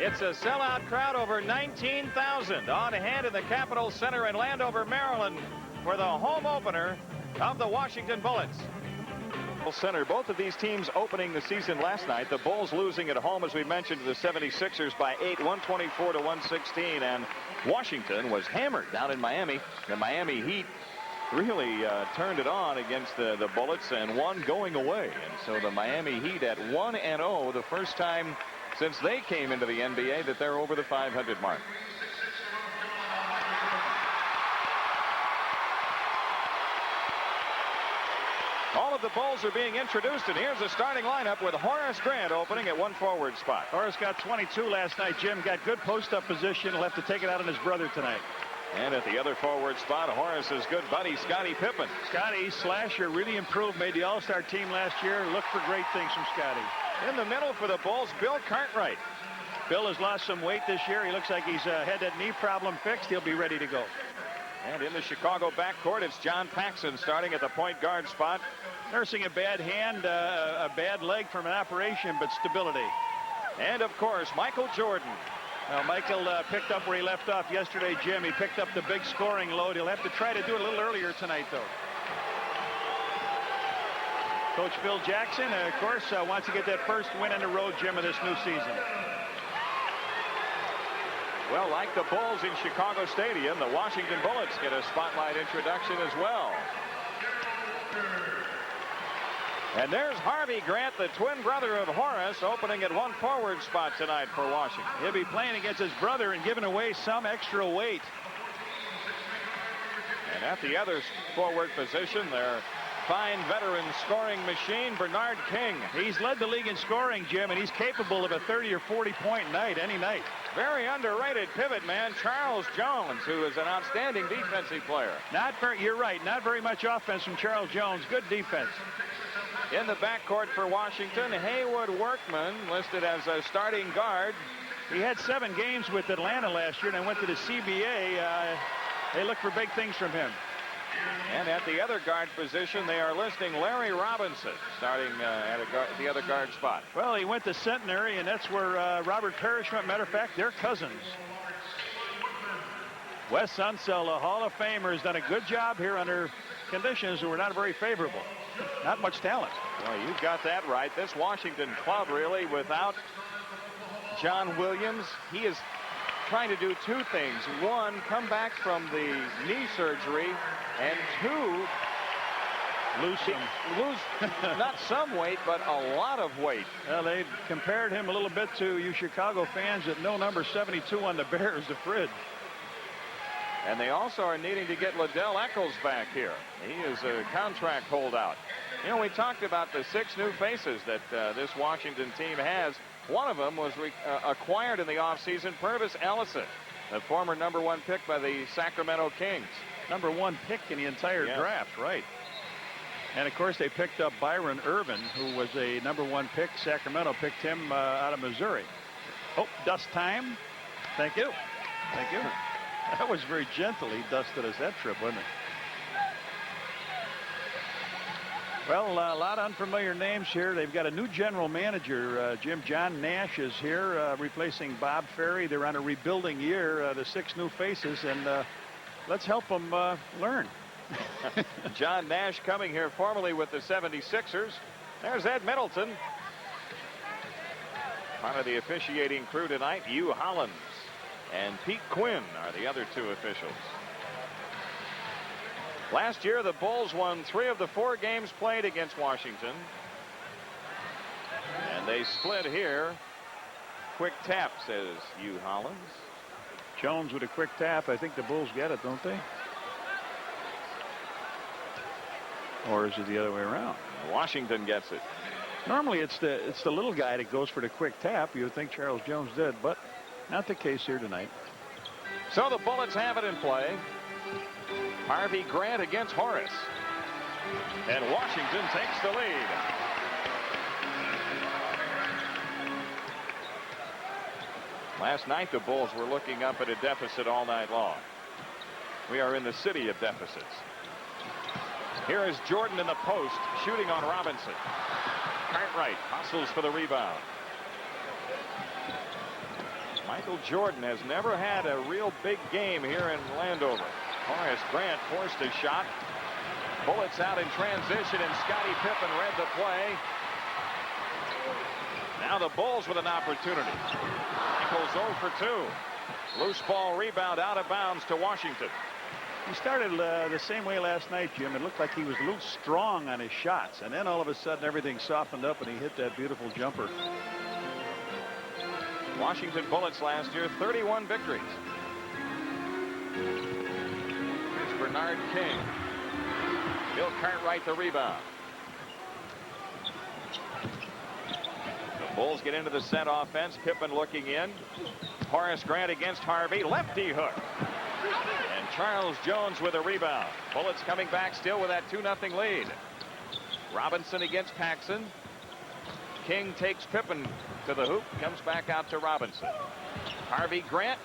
It's a sellout crowd, over 19,000 on hand in the Capitol Center in Landover, Maryland for the home opener of the Washington Bullets. Center. Both of these teams opening the season last night. The Bulls losing at home, as we mentioned, to the 76ers by 8, 124 to 116. And Washington was hammered down in Miami. The Miami Heat really turned it on against the Bullets and won going away. And so the Miami Heat at 1-0, the first time since they came into the NBA that they're over the 500 mark. All of the Bulls are being introduced, and here's the starting lineup with Horace Grant opening at one forward spot. Horace got 22 last night. Jim got good post-up position. He'll have to take it out on his brother tonight. And at the other forward spot, Horace's good buddy, Scottie Pippen. Scottie, slasher, really improved, made the All-Star team last year. Look for great things from Scottie. In the middle for the Bulls, Bill Cartwright. Bill has lost some weight this year. He looks like he's had that knee problem fixed. He'll be ready to go. And in the Chicago backcourt, it's John Paxson starting at the point guard spot. Nursing a bad hand, a bad leg from an operation, but stability. And, of course, Michael Jordan. Now, Michael picked up where he left off yesterday, Jim. He picked up the big scoring load. He'll have to try to do it a little earlier tonight, though. Coach Phil Jackson, of course, wants to get that first win on the road, Jim, of this new season. Well, like the Bulls in Chicago Stadium, the Washington Bullets get a spotlight introduction as well. And there's Harvey Grant, the twin brother of Horace, opening at one forward spot tonight for Washington. He'll be playing against his brother and giving away some extra weight. And at the other forward position, their fine veteran scoring machine, Bernard King. He's led the league in scoring, Jim, and he's capable of a 30 or 40 point night any night. Very underrated pivot man, Charles Jones, who is an outstanding defensive player. You're right, not very much offense from Charles Jones. Good defense. In the backcourt for Washington, Haywood Workman listed as a starting guard. He had 7 games with Atlanta last year and went to the CBA. They look for big things from him. And at the other guard position, they are listing Larry Robinson starting at the other guard spot. Well, he went to Centenary, and that's where Robert Parrish went. Matter of fact, they're cousins. Wes Unseld, a Hall of Famer, has done a good job here under conditions that were not very favorable. Not much talent. Well, you've got that right. This Washington club, really, without John Williams, he is trying to do 2 things. 1, come back from the knee surgery, and 2, lose not some weight, but a lot of weight. Well, they compared him a little bit to you Chicago fans that know number 72 on the Bears, the Frid. And they also are needing to get Liddell Eccles back here. He is a contract holdout. You know, we talked about the 6 new faces that this Washington team has. One of them was acquired in the offseason, Purvis Ellison, the former #1 pick by the Sacramento Kings. #1 pick in the entire draft, right. And, of course, they picked up Byron Irvin, who was a #1 pick. Sacramento picked him out of Missouri. Oh, dust time. Thank you. Thank you. That was very gentle. He dusted us that trip, wasn't it? Well, a lot of unfamiliar names here. They've got a new general manager, Jim. John Nash is here, replacing Bob Ferry. They're on a rebuilding year, the 6 new faces, and let's help them learn. John Nash coming here formerly with the 76ers. There's Ed Middleton. Part of the officiating crew tonight, Hugh Hollins and Pete Quinn are the other 2 officials. Last year, the Bulls won 3 of the 4 games played against Washington. And they split here. Quick tap, says Hugh Hollins. Jones with a quick tap. I think the Bulls get it, don't they? Or is it the other way around? Washington gets it. Normally, it's the little guy that goes for the quick tap. You would think Charles Jones did, but not the case here tonight. So the Bullets have it in play. Harvey Grant against Horace. And Washington takes the lead. Last night, the Bulls were looking up at a deficit all night long. We are in the city of deficits. Here is Jordan in the post, shooting on Robinson. Cartwright hustles for the rebound. Michael Jordan has never had a real big game here in Landover. Horace Grant forced a shot. Bullets out in transition, and Scottie Pippen read the play. Now the Bulls with an opportunity. Michael's 0 for 2. Loose ball rebound out of bounds to Washington. He started the same way last night, Jim. It looked like he was a little strong on his shots, and then all of a sudden everything softened up and he hit that beautiful jumper. Washington Bullets last year, 31 victories. Here's Bernard King. Bill Cartwright the rebound. The Bulls get into the set offense. Pippen looking in. Horace Grant against Harvey. Lefty hook. And Charles Jones with a rebound. Bullets coming back still with that 2-0 lead. Robinson against Paxson. King takes Pippen to the hoop. Comes back out to Robinson. Harvey Grant.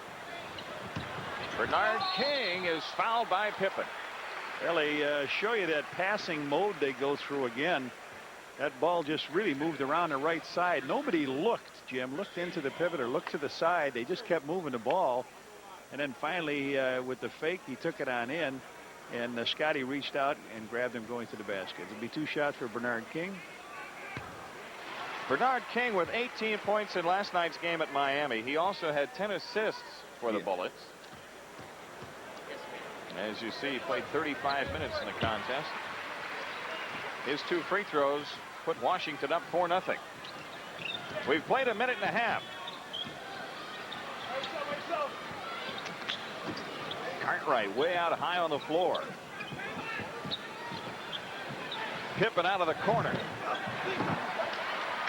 Bernard King is fouled by Pippen. Well, they show you that passing mode they go through again. That ball just really moved around the right side. Nobody looked, Jim, looked into the pivot or looked to the side. They just kept moving the ball. And then finally, with the fake, he took it on in. And Scotty reached out and grabbed him going to the basket. It'll be 2 shots for Bernard King. Bernard King with 18 points in last night's game at Miami. He also had 10 assists for the Bullets. As you see, he played 35 minutes in the contest. His 2 free throws put Washington up 4-0. We've played a minute and a half. Cartwright way out high on the floor. Pippen out of the corner.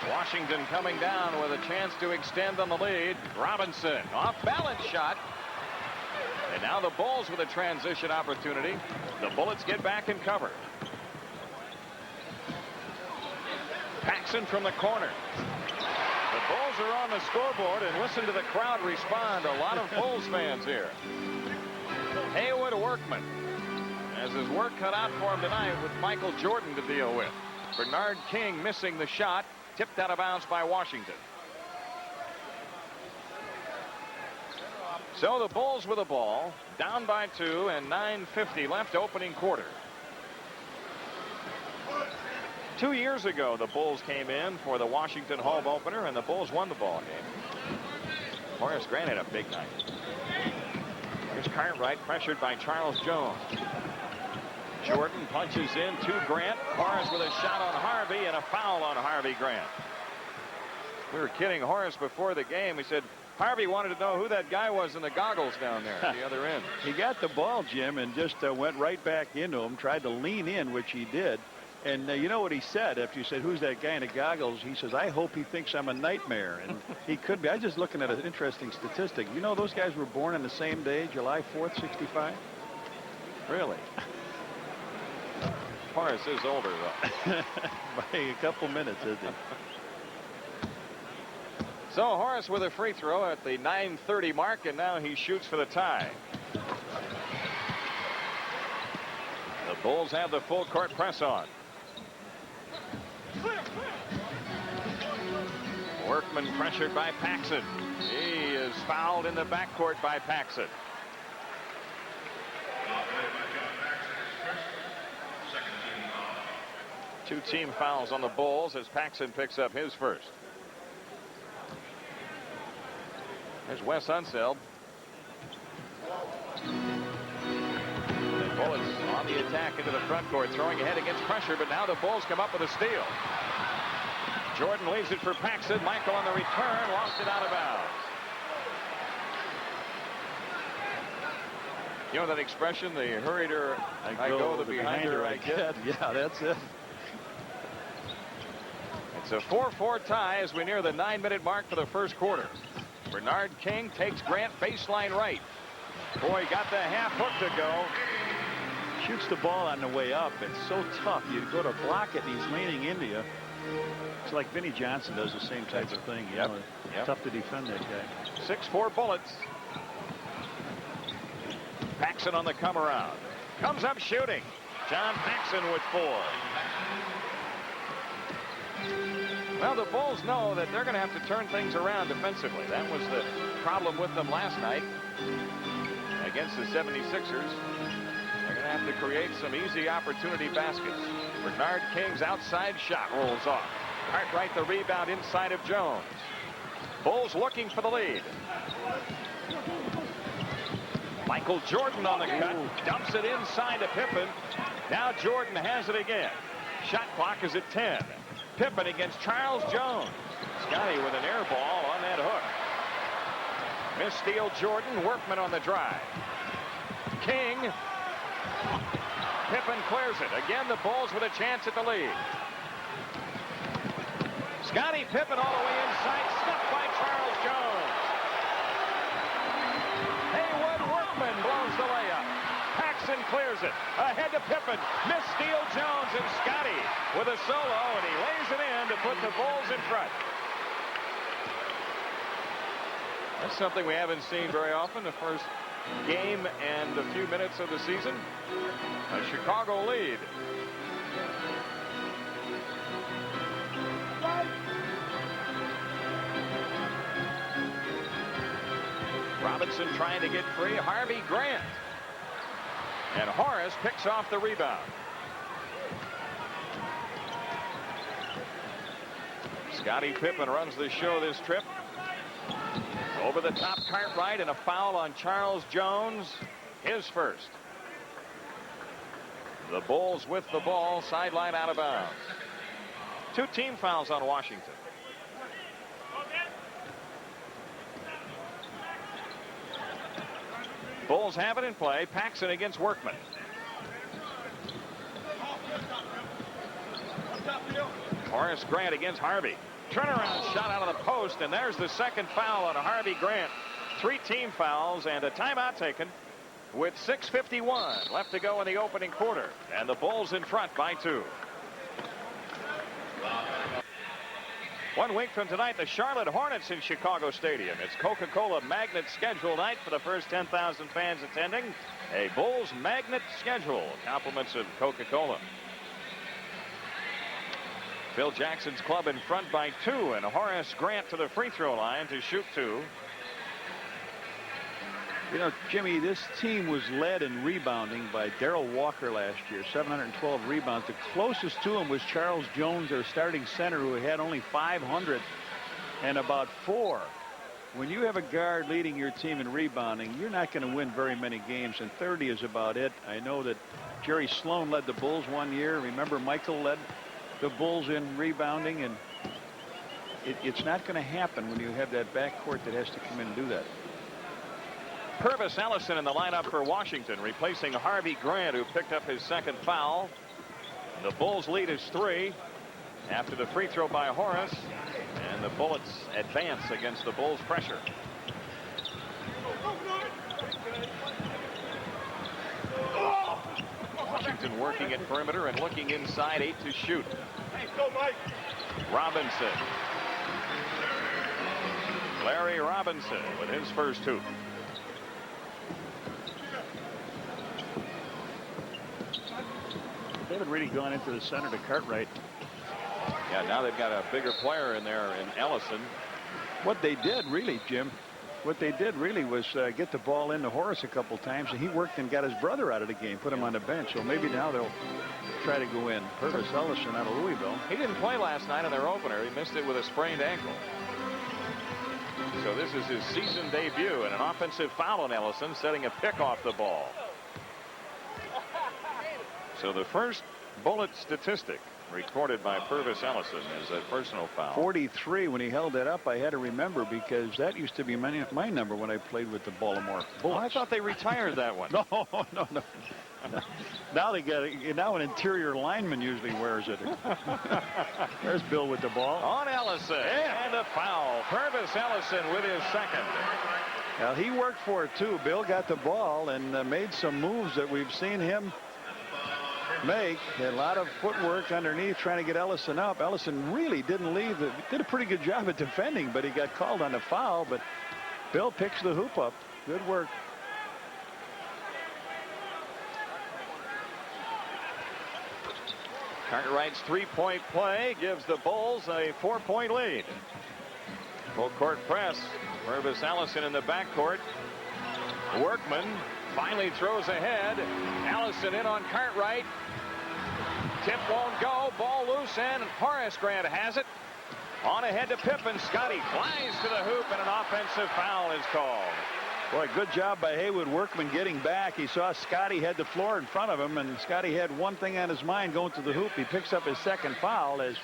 Washington coming down with a chance to extend on the lead. Robinson off balance shot. And now the Bulls with a transition opportunity. The Bullets get back and cover. Paxson from the corner. The Bulls are on the scoreboard, and listen to the crowd respond. A lot of Bulls fans here. Haywood Workman has his work cut out for him tonight with Michael Jordan to deal with. Bernard King missing the shot, tipped out of bounds by Washington. So the Bulls with the ball, down by 2, and 9:50 left opening quarter. 2 years ago, the Bulls came in for the Washington home opener, and the Bulls won the ball game. Horace Grant had a big night. Here's Cartwright pressured by Charles Jones. Jordan punches in to Grant. Horace with a shot on Harvey and a foul on Harvey Grant. We were kidding Horace before the game. We said Harvey wanted to know who that guy was in the goggles down there at the other end. He got the ball, Jim, and just went right back into him, tried to lean in, which he did. And you know what he said after you said, who's that guy in the goggles? He says, I hope he thinks I'm a nightmare. And he could be. I was just looking at an interesting statistic. You know, those guys were born on the same day, July 4th, 65? Really? Horace is older, though. By a couple minutes, isn't he? So Horace with a free throw at the 9:30 mark, and now he shoots for the tie. The Bulls have the full court press on. Workman pressured by Paxson. He is fouled in the backcourt by Paxson. Two team fouls on the Bulls as Paxson picks up his first. There's Wes Unseld. The Bullets on the attack into the front court, throwing ahead against pressure, but now the Bulls come up with a steal. Jordan leaves it for Paxson. Michael on the return, lost it out of bounds. You know that expression, the hurried her I go, the behind her I get? Yeah, that's it. It's a 4-4 tie as we near the 9-minute mark for the first quarter. Bernard King takes Grant baseline right. Boy, got the half hook to go. Shoots the ball on the way up. It's so tough. You go to block it, and he's leaning into you. It's like Vinnie Johnson does the same type of thing. You know, tough to defend that guy. 6'4" Bullets. Paxson on the come around. Comes up shooting. John Paxson with 4. Well, the Bulls know that they're going to have to turn things around defensively. That was the problem with them last night against the 76ers. They're going to have to create some easy opportunity baskets. Bernard King's outside shot rolls off. Cartwright the rebound inside of Jones. Bulls looking for the lead. Michael Jordan on the cut. Dumps it inside to Pippen. Now Jordan has it again. Shot clock is at 10. Pippen against Charles Jones. Scotty with an air ball on that hook. Missteal Jordan. Workman on the drive. King. Pippen clears it. Again, the Bulls with a chance at the lead. Scottie Pippen all the way inside. Stuffed by Charles Jones. Haywood Workman blows the layup. Paxson clears it. Ahead to Pippen. Missteal Jones, and Scotty with a solo, and he lays it in to put the Bulls in front. That's something we haven't seen very often. The first game and a few minutes of the season. A Chicago lead. Robinson trying to get free. Harvey Grant. And Horace picks off the rebound. Scottie Pippen runs the show this trip. Over the top, Cartwright, and a foul on Charles Jones. His first. The Bulls with the ball, sideline out of bounds. 2 team fouls on Washington. Bulls have it in play. Paxson against Workman. Horace Grant against Harvey. Turnaround shot out of the post, and there's the second foul on Harvey Grant. 3 team fouls and a timeout taken with 6:51 left to go in the opening quarter. And the Bulls in front by 2. 1 week from tonight, the Charlotte Hornets in Chicago Stadium. It's Coca-Cola Magnet schedule night for the first 10,000 fans attending. A Bulls Magnet schedule. Compliments of Coca-Cola. Phil Jackson's club in front by 2, and Horace Grant to the free throw line to shoot 2. You know, Jimmy, this team was led in rebounding by Darrell Walker last year, 712 rebounds. The closest to him was Charles Jones, their starting center, who had only 500 and about 4. When you have a guard leading your team in rebounding, you're not going to win very many games, and 30 is about it. I know that Jerry Sloan led the Bulls one year. Remember, Michael led the Bulls in rebounding, and it's not going to happen when you have that backcourt that has to come in and do that. Purvis Ellison in the lineup for Washington, replacing Harvey Grant, who picked up his second foul. The Bulls lead is 3 after the free throw by Horace, and the Bullets advance against the Bulls' pressure. Washington working at perimeter and looking inside, 8 to shoot. Robinson. Larry Robinson with his first 2. They haven't really gone into the center to Cartwright. Yeah, now they've got a bigger player in there in Ellison. What they did really, Jim, what they did really was get the ball into Horace a couple times, and he worked and got his brother out of the game, put him on the bench. So maybe now they'll try to go in. Purvis Ellison out of Louisville. He didn't play last night in their opener. He missed it with a sprained ankle. So this is his season debut, and an offensive foul on Ellison, setting a pick off the ball. So the first Bullet statistic recorded by Purvis Ellison is a personal foul. 43 when he held that up. I had to remember because that used to be my number when I played with the Baltimore Bullets. Oh, I thought they retired that one. No. Now an interior lineman usually wears it. There's Bill with the ball. On Ellison. Yeah. And a foul. Purvis Ellison with his second. Well, he worked for it too. Bill got the ball and made some moves that we've seen him make. A lot of footwork underneath trying to get Ellison up. Ellison really didn't leave. Did a pretty good job at defending, but he got called on the foul. But Bill picks the hoop up. Good work. Cartwright's three-point play gives the Bulls a 4-point lead. Full court press. Mervis Allison in the backcourt. Workman finally throws ahead. Allison in on Cartwright. Tip won't go. Ball loose, and Horace Grant has it. On ahead to Pippen. Scotty flies to the hoop, and an offensive foul is called. Boy, good job by Haywood Workman getting back. He saw Scotty had the floor in front of him, and Scotty had one thing on his mind going to the hoop. He picks up his second foul as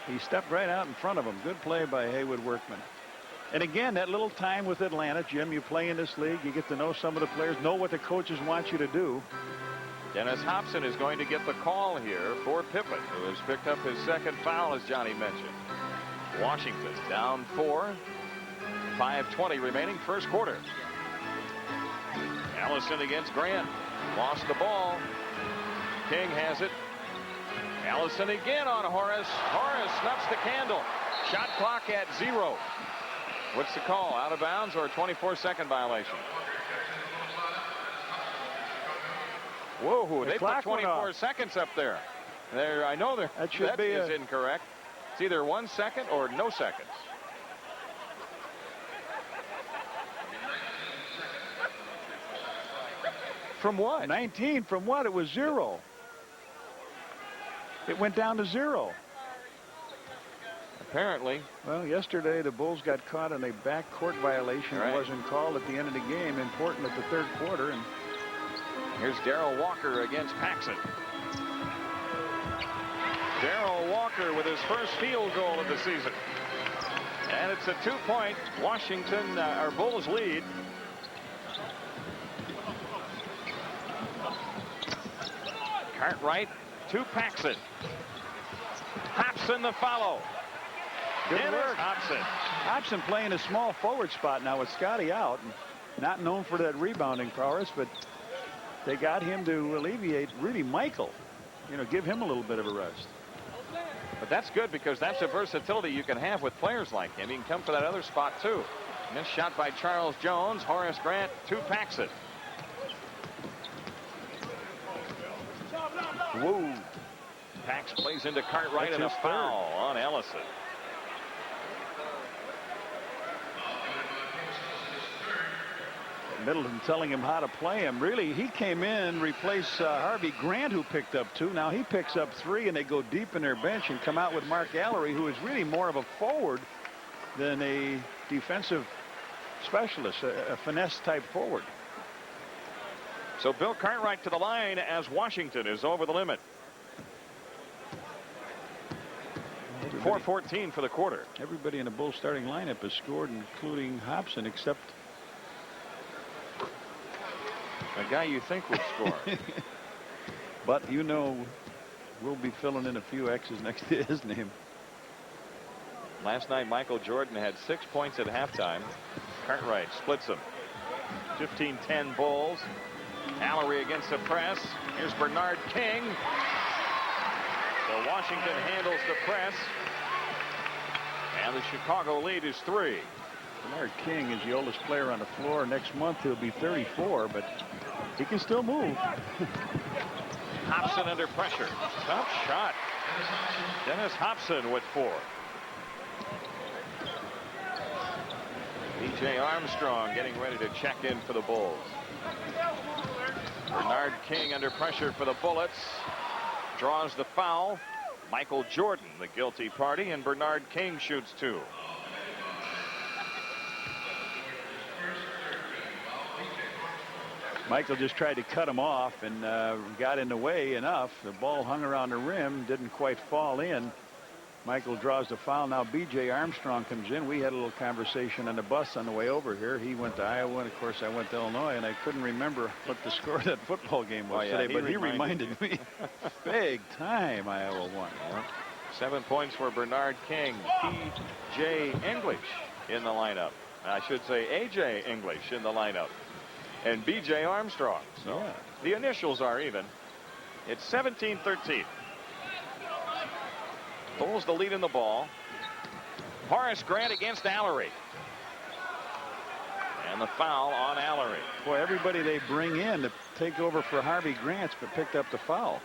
he stepped right out in front of him. Good play by Haywood Workman. And again, that little time with Atlanta, Jim, you play in this league, you get to know some of the players, know what the coaches want you to do. Dennis Hobson is going to get the call here for Pippen, who has picked up his second foul, as Johnny mentioned. Washington down 4. 5:20 remaining, first quarter. Allison against Grant. Lost the ball. King has it. Allison again on Horace. Horace snuffs the candle. Shot clock at 0. What's the call? Out of bounds or a 24-second violation? Whoa, they put 24 seconds up there. I know that is incorrect. It's either 1 second or no seconds. From what? 19. From what? It was 0. It went down to 0. Apparently. Well, yesterday the Bulls got caught in a backcourt violation. Right. It wasn't called at the end of the game. Important at the third quarter. And here's Darrell Walker against Paxson. Darrell Walker with his first field goal of the season. And it's a 2-point Washington, our Bulls lead. Cartwright to Paxson. Hobson the follow. Good work. Hobson. Hobson playing a small forward spot now with Scotty out. Not known for that rebounding prowess, but they got him to alleviate Rudy Michael. You know, give him a little bit of a rest. But that's good because that's a versatility you can have with players like him. He can come for that other spot too. And this shot by Charles Jones. Horace Grant to Paxson. Woo. Pax plays into Cartwright and a foul on Ellison. Middleton telling him how to play him. Really, he came in, replaced Harvey Grant, who picked up 2. Now he picks up 3, and they go deep in their bench and come out with Mark Allery, who is really more of a forward than a defensive specialist, a finesse type forward. So Bill Cartwright to the line as Washington is over the limit. 4:14 for the quarter. Everybody in the Bulls starting lineup has scored, including Hobson, except a guy you think would score. But you know, we'll be filling in a few X's next to his name. Last night Michael Jordan had 6 points at halftime. Cartwright splits them. 15-10 Bulls. Allery against the press. Here's Bernard King. So Washington handles the press. And the Chicago lead is 3. Bernard King is the oldest player on the floor. Next month he'll be 34, but he can still move. Hobson under pressure. Tough shot. Dennis Hobson with 4. B.J. Armstrong getting ready to check in for the Bulls. Bernard King under pressure for the Bullets. Draws the foul. Michael Jordan the guilty party, and Bernard King shoots 2. Michael just tried to cut him off and got in the way enough. The ball hung around the rim, didn't quite fall in. Michael draws the foul. Now B.J. Armstrong comes in. We had a little conversation on the bus on the way over here. He went to Iowa, and of course I went to Illinois, and I couldn't remember what the score of that football game was today, but he reminded me. Big time Iowa won. 7 points for Bernard King. P.J. English in the lineup. I should say A.J. English in the lineup. And B.J. Armstrong. So the initials are even. It's 17-13. Bulls the lead in the ball. Horace Grant against Allery. And the foul on Allery. Boy, everybody they bring in to take over for Harvey Grant's but picked up the foul.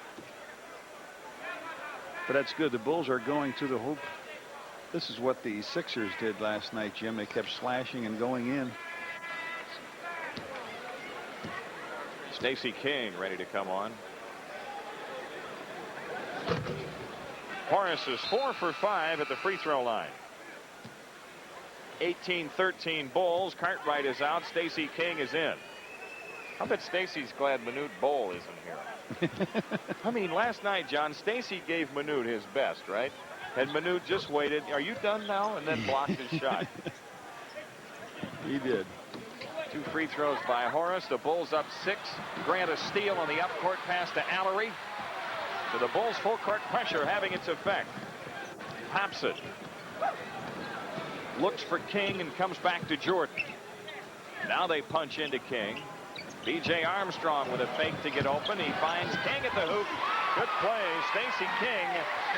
But that's good. The Bulls are going to the hoop. This is what the Sixers did last night, Jim. They kept slashing and going in. Stacey King ready to come on. Horace is 4 for 5 at the free throw line. 18-13 Bulls. Cartwright is out. Stacey King is in. I bet Stacey's glad Manute Bol isn't here. I mean, last night, John, Stacey gave Manute his best, right? And Manute just waited. Are you done now? And then blocked his shot. He did. 2 free throws by Horace. The Bulls up 6. Grant a steal on the up court pass to Allery. So the Bulls full court pressure having its effect. Hobson looks for King and comes back to Jordan. Now they punch into King. B.J. Armstrong with a fake to get open. He finds King at the hoop. Good play. Stacey King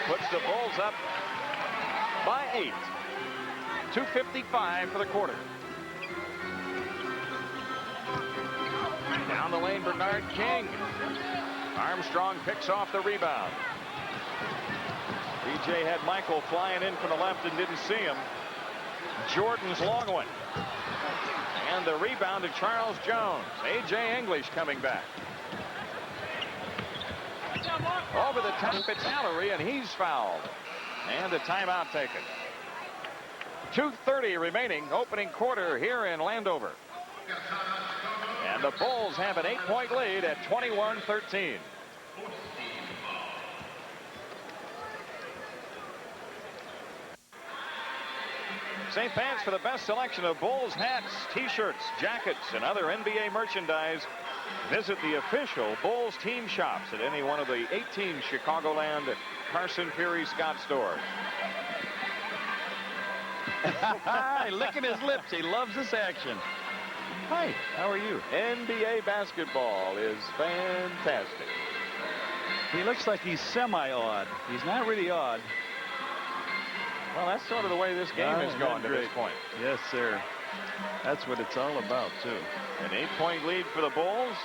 puts the Bulls up by 8. 2:55 for the quarter. Down the lane, Bernard King. Armstrong picks off the rebound. B.J. had Michael flying in from the left and didn't see him. Jordan's long one. And the rebound to Charles Jones. A.J. English coming back. Over the top, it's Allery, and he's fouled. And a timeout taken. 2:30 remaining, opening quarter here in Landover. And the Bulls have an 8-point lead at 21-13. St. Pat's for the best selection of Bulls hats, T-shirts, jackets, and other NBA merchandise. Visit the official Bulls team shops at any one of the 18 Chicagoland Carson Peary Scott stores. Licking his lips. He loves this action. Hi, how are you? NBA basketball is fantastic. He looks like he's semi-odd. He's not really odd. Well, that's sort of the way this game is going to this point. Yes, sir. That's what it's all about, too. An 8-point lead for the Bulls.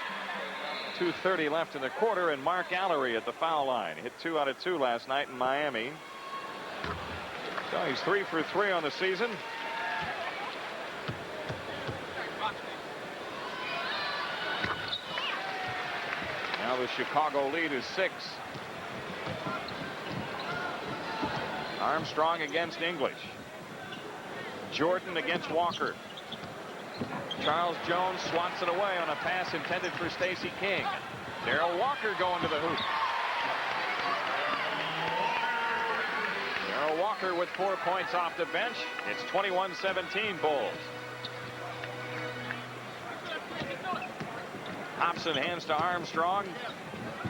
2:30 left in the quarter, and Mark Allery at the foul line. Hit 2 out of 2 last night in Miami. So he's 3 for 3 on the season. Now the Chicago lead is 6. Armstrong against English. Jordan against Walker. Charles Jones swats it away on a pass intended for Stacey King. Darrell Walker going to the hoop. Darrell Walker with 4 points off the bench. It's 21-17 Bulls. Hobson hands to Armstrong.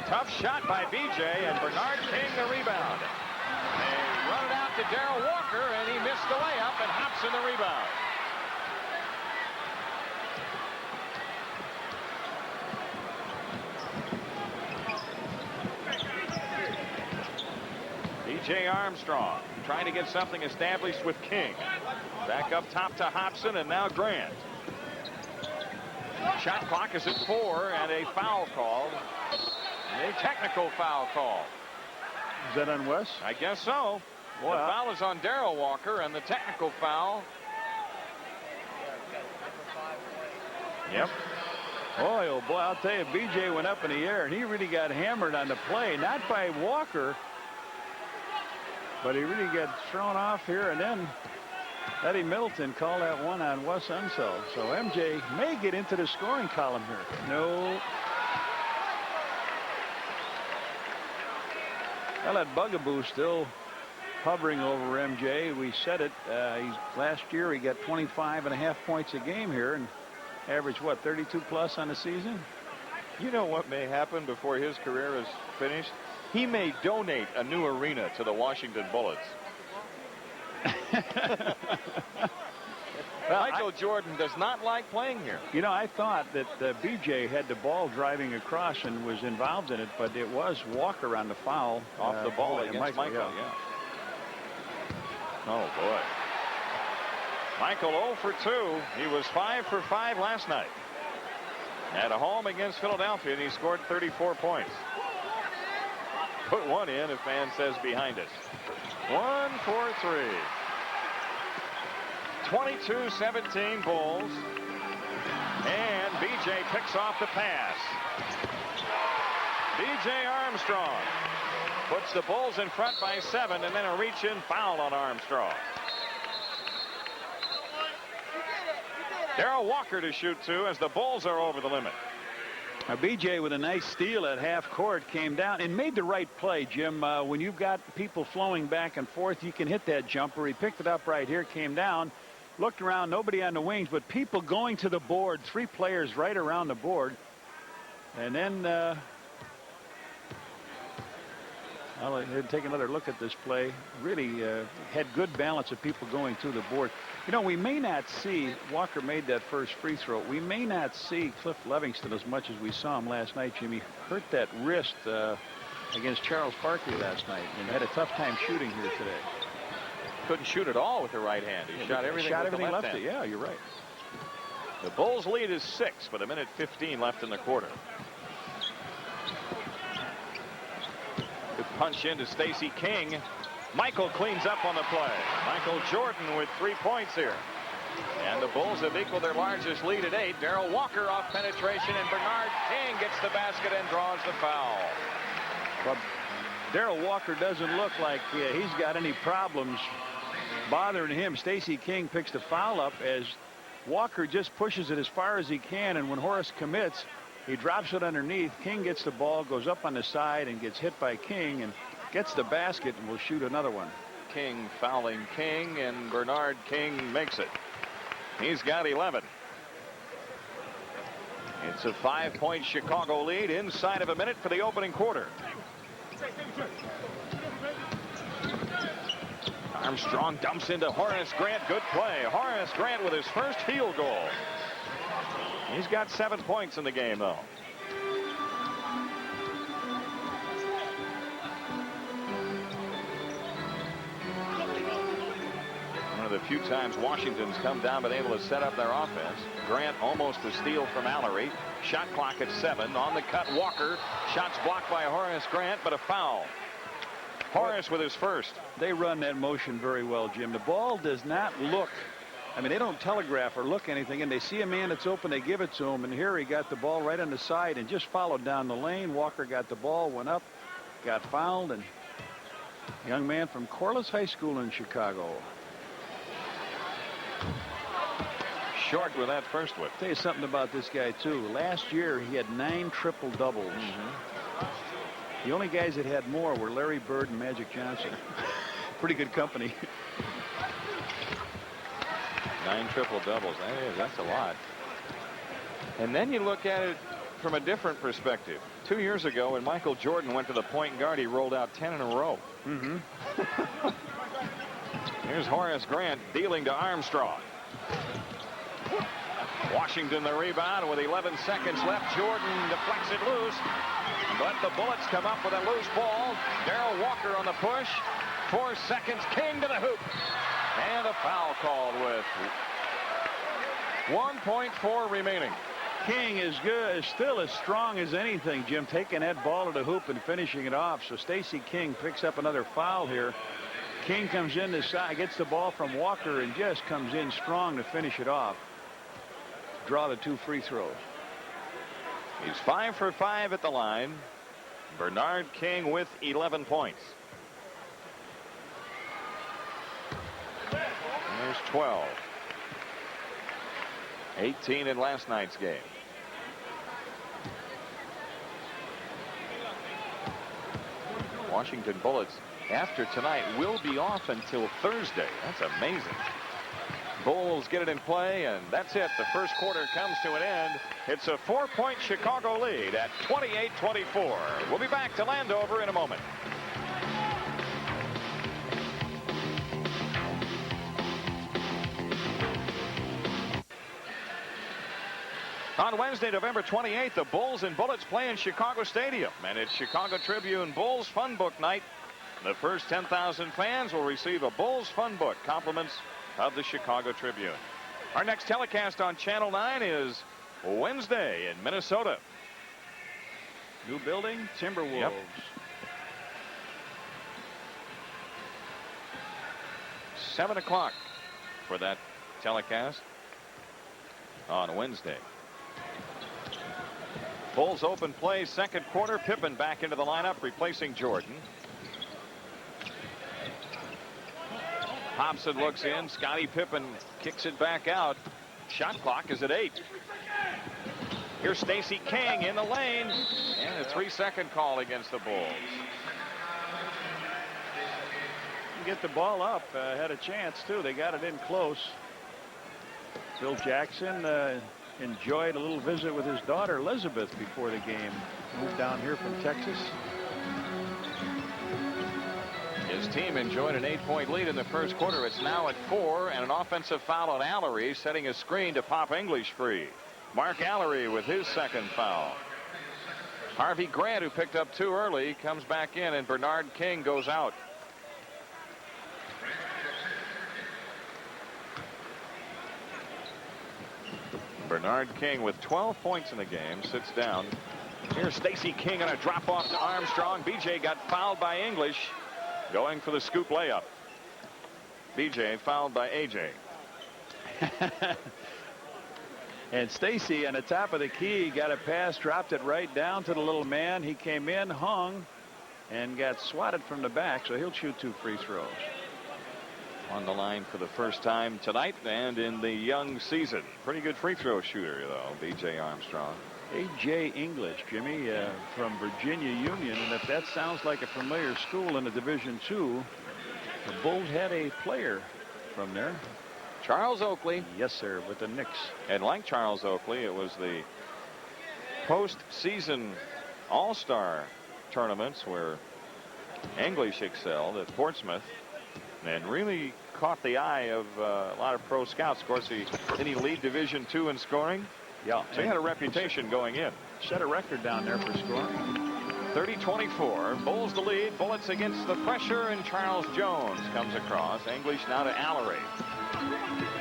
Tough shot by B.J. and Bernard King the rebound. They run it out to Darrell Walker, and he missed the layup, and Hobson the rebound. B.J. Armstrong trying to get something established with King. Back up top to Hobson, and now Grant. Shot clock is at 4, and a foul called. A technical foul call. Is that on Wes? I guess so. Well, the foul is on Darrell Walker, and the technical foul. Yep. Oh boy, I'll tell you, B.J. went up in the air, and he really got hammered on the play. Not by Walker, but he really got thrown off here, and then Eddie Middleton called that one on Wes Unseld. So MJ may get into the scoring column here. No. Well, that bugaboo still hovering over MJ. We said it. Last year he got 25.5 points a game here and averaged, what, 32 plus on the season? You know what may happen before his career is finished? He may donate a new arena to the Washington Bullets. Michael Jordan does not like playing here. You know, I thought that B.J. had the ball driving across and was involved in it, but it was Walker on the foul. Off the ball against Michael, yeah. Oh, boy. Michael 0 for 2. He was 5 for 5 last night. At home against Philadelphia, and he scored 34 points. put one in, a fan says behind us. 1-4-3. 22-17 Bulls. And B.J. picks off the pass. B.J. Armstrong puts the Bulls in front by 7, and then a reach-in foul on Armstrong. Darrell Walker to shoot 2 as the Bulls are over the limit. Now, B.J. with a nice steal at half court came down and made the right play, Jim. When you've got people flowing back and forth, you can hit that jumper. He picked it up right here, came down, looked around, nobody on the wings, but people going to the board, 3 players right around the board. And then I'll take another look at this play. Really had good balance of people going to the board. You know, we may not see, Walker made that first free throw. We may not see Cliff Levingston as much as we saw him last night. Jimmy hurt that wrist against Charles Barkley last night and had a tough time shooting here today. Couldn't shoot at all with the right hand. He shot everything with the left hand. Yeah, you're right. The Bulls lead is 6 with 1:15 left in the quarter. Good punch into Stacey King. Michael cleans up on the play. Michael Jordan with 3 points here. And the Bulls have equaled their largest lead at 8. Darrell Walker off penetration, and Bernard King gets the basket and draws the foul. But Darrell Walker doesn't look like he's got any problems bothering him. Stacey King picks the foul up as Walker just pushes it as far as he can, and when Horace commits, he drops it underneath. King gets the ball, goes up on the side, and gets hit by King and gets the basket and will shoot another one. King fouling King, and Bernard King makes it. He's got 11. It's a 5-point Chicago lead inside of a minute for the opening quarter. Armstrong dumps into Horace Grant. Good play. Horace Grant with his first field goal. He's got 7 points in the game, though. One of the few times Washington's come down been able to set up their offense. Grant almost a steal from Mallory. Shot clock at 7. On the cut, Walker. Shots blocked by Horace Grant, but a foul. Horace with his first. They run that motion very well, Jim. The ball does not look, I mean, they don't telegraph or look anything, and they see a man that's open, they give it to him, and here he got the ball right on the side and just followed down the lane. Walker got the ball, went up, got fouled, and a young man from Corliss High School in Chicago. Short with that first whip. Tell you something about this guy, too. Last year, he had 9 triple doubles. The only guys that had more were Larry Bird and Magic Johnson. Pretty good company. 9 triple doubles. That's a lot. And then you look at it from a different perspective. 2 years ago, when Michael Jordan went to the point guard, he rolled out 10 in a row. Here's Horace Grant dealing to Armstrong. Washington the rebound with 11 seconds left. Jordan deflects it loose, but the Bullets come up with a loose ball. Darrell Walker on the push. 4 seconds. King to the hoop. And a foul called with 1.4 remaining. King is good, is still as strong as anything, Jim, taking that ball to the hoop and finishing it off. So Stacey King picks up another foul here. King comes in the side, gets the ball from Walker, and just comes in strong to finish it off. Draw the 2 free throws. He's 5 for 5 at the line. Bernard King with 11 points. There's 12. 18 in last night's game. Washington Bullets, after tonight, will be off until Thursday. That's amazing. Bulls get it in play, and that's it. The first quarter comes to an end. It's a 4-point Chicago lead at 28-24. We'll be back to Landover in a moment. On Wednesday, November 28th, the Bulls and Bullets play in Chicago Stadium, and it's Chicago Tribune Bulls Fun Book Night. The first 10,000 fans will receive a Bulls Fun Book, compliments of the Chicago Tribune. Our next telecast on Channel 9 is Wednesday in Minnesota. New building, Timberwolves. Yep. 7 o'clock for that telecast on Wednesday. Bulls open play, second quarter. Pippen back into the lineup, replacing Jordan. Hobson looks in. Scottie Pippen kicks it back out. Shot clock is at 8. Here's Stacey King in the lane, and a 3-second call against the Bulls. Get the ball up. Had a chance too. They got it in close. Phil Jackson enjoyed a little visit with his daughter Elizabeth before the game. Moved down here from Texas. His team enjoyed an 8-point lead in the first quarter. It's now at 4, and an offensive foul on Allery, setting a screen to pop English free. Mark Allery with his second foul. Harvey Grant, who picked up 2 early, comes back in, and Bernard King goes out. Bernard King with 12 points in the game sits down. Here's Stacey King on a drop off to Armstrong. BJ got fouled by English, going for the scoop layup. BJ fouled by AJ. And Stacey on the top of the key got a pass, dropped it right down to the little man. He came in, hung, and got swatted from the back, so he'll shoot 2 free throws. On the line for the first time tonight and in the young season. Pretty good free throw shooter, though, B.J. Armstrong. A.J. English, Jimmy, from Virginia Union. And if that sounds like a familiar school in the Division II, the Bulls had a player from there. Charles Oakley. Yes, sir, with the Knicks. And like Charles Oakley, it was the postseason All-Star tournaments where English excelled at Portsmouth and really caught the eye of a lot of pro scouts. Of course, didn't he lead Division II in scoring? Yeah. So he had a reputation going in. Set a record down there for scoring. 30-24. Bulls the lead. Bullets against the pressure, and Charles Jones comes across. English now to Allery.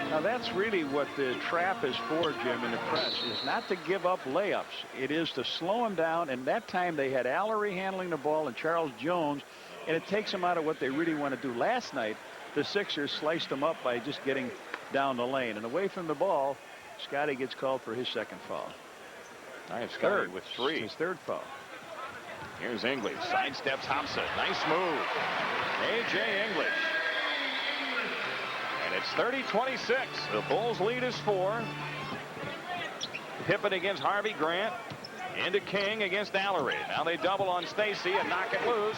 Now that's really what the trap is for, Jim, in the press, is not to give up layups. It is to slow them down, and that time they had Allery handling the ball and Charles Jones, and it takes them out of what they really want to do. Last night, the Sixers sliced them up by just getting down the lane. And away from the ball, Scotty gets called for his second foul. Nice Scotty with 3. His third foul. Here's English. Sidesteps Hobson. Nice move. A.J. English. And it's 30-26. The Bulls lead is 4. Pippen against Harvey Grant. Into King against Allery. Now they double on Stacey and knock it loose.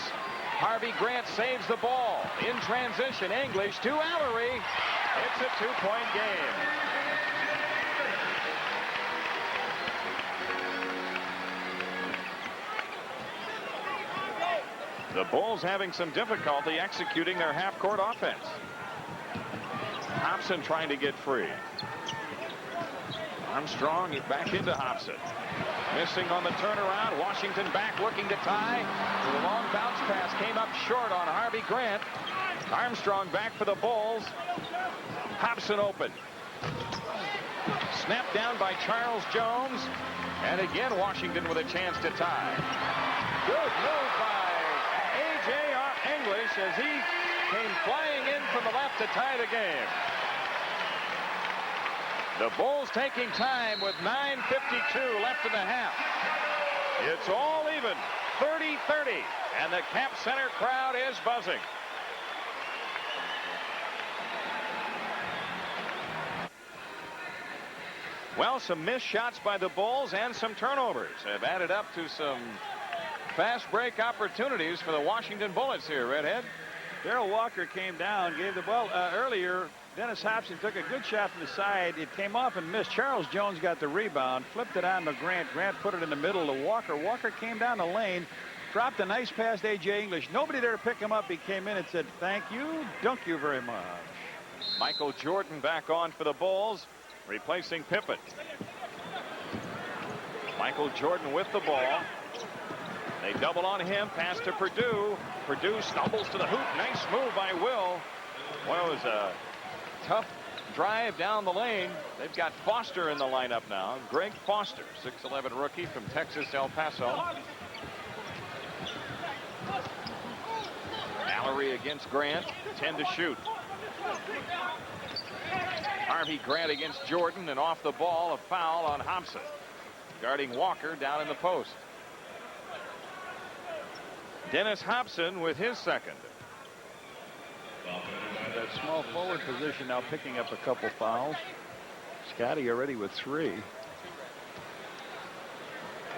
Harvey Grant saves the ball. In transition, English to Allery. It's a 2-point game. The Bulls having some difficulty executing their half-court offense. Hobson trying to get free. Armstrong back into Hobson. Missing on the turnaround. Washington back looking to tie. The long bounce pass came up short on Harvey Grant. Armstrong back for the Bulls. Hobson open. Snapped down by Charles Jones. And again Washington with a chance to tie. Good move by A.J. English as he came flying in from the left to tie the game. The Bulls taking time with 9:52 left in the half. It's all even, 30-30, and the Cap Center crowd is buzzing. Well, some missed shots by the Bulls and some turnovers have added up to some fast break opportunities for the Washington Bullets here, Redhead. Darrell Walker came down, gave the ball earlier. Dennis Hobson took a good shot from the side. It came off and missed. Charles Jones got the rebound, flipped it on to Grant. Grant put it in the middle to Walker. Walker came down the lane, dropped a nice pass to A.J. English. Nobody there to pick him up. He came in and said, "Thank you, dunk you very much." Michael Jordan back on for the Bulls, replacing Pippen. Michael Jordan with the ball. They double on him. Pass to Purdue. Purdue stumbles to the hoop. Nice move by Will. Well, it was a tough drive down the lane. They've got Foster in the lineup now. Greg Foster, 6'11" rookie from Texas, El Paso. Allery against Grant. 10 to shoot. Harvey Grant against Jordan, and off the ball, a foul on Hobson. Guarding Walker down in the post. Dennis Hobson with his second. That small forward position now picking up a couple fouls. Scotty already with 3.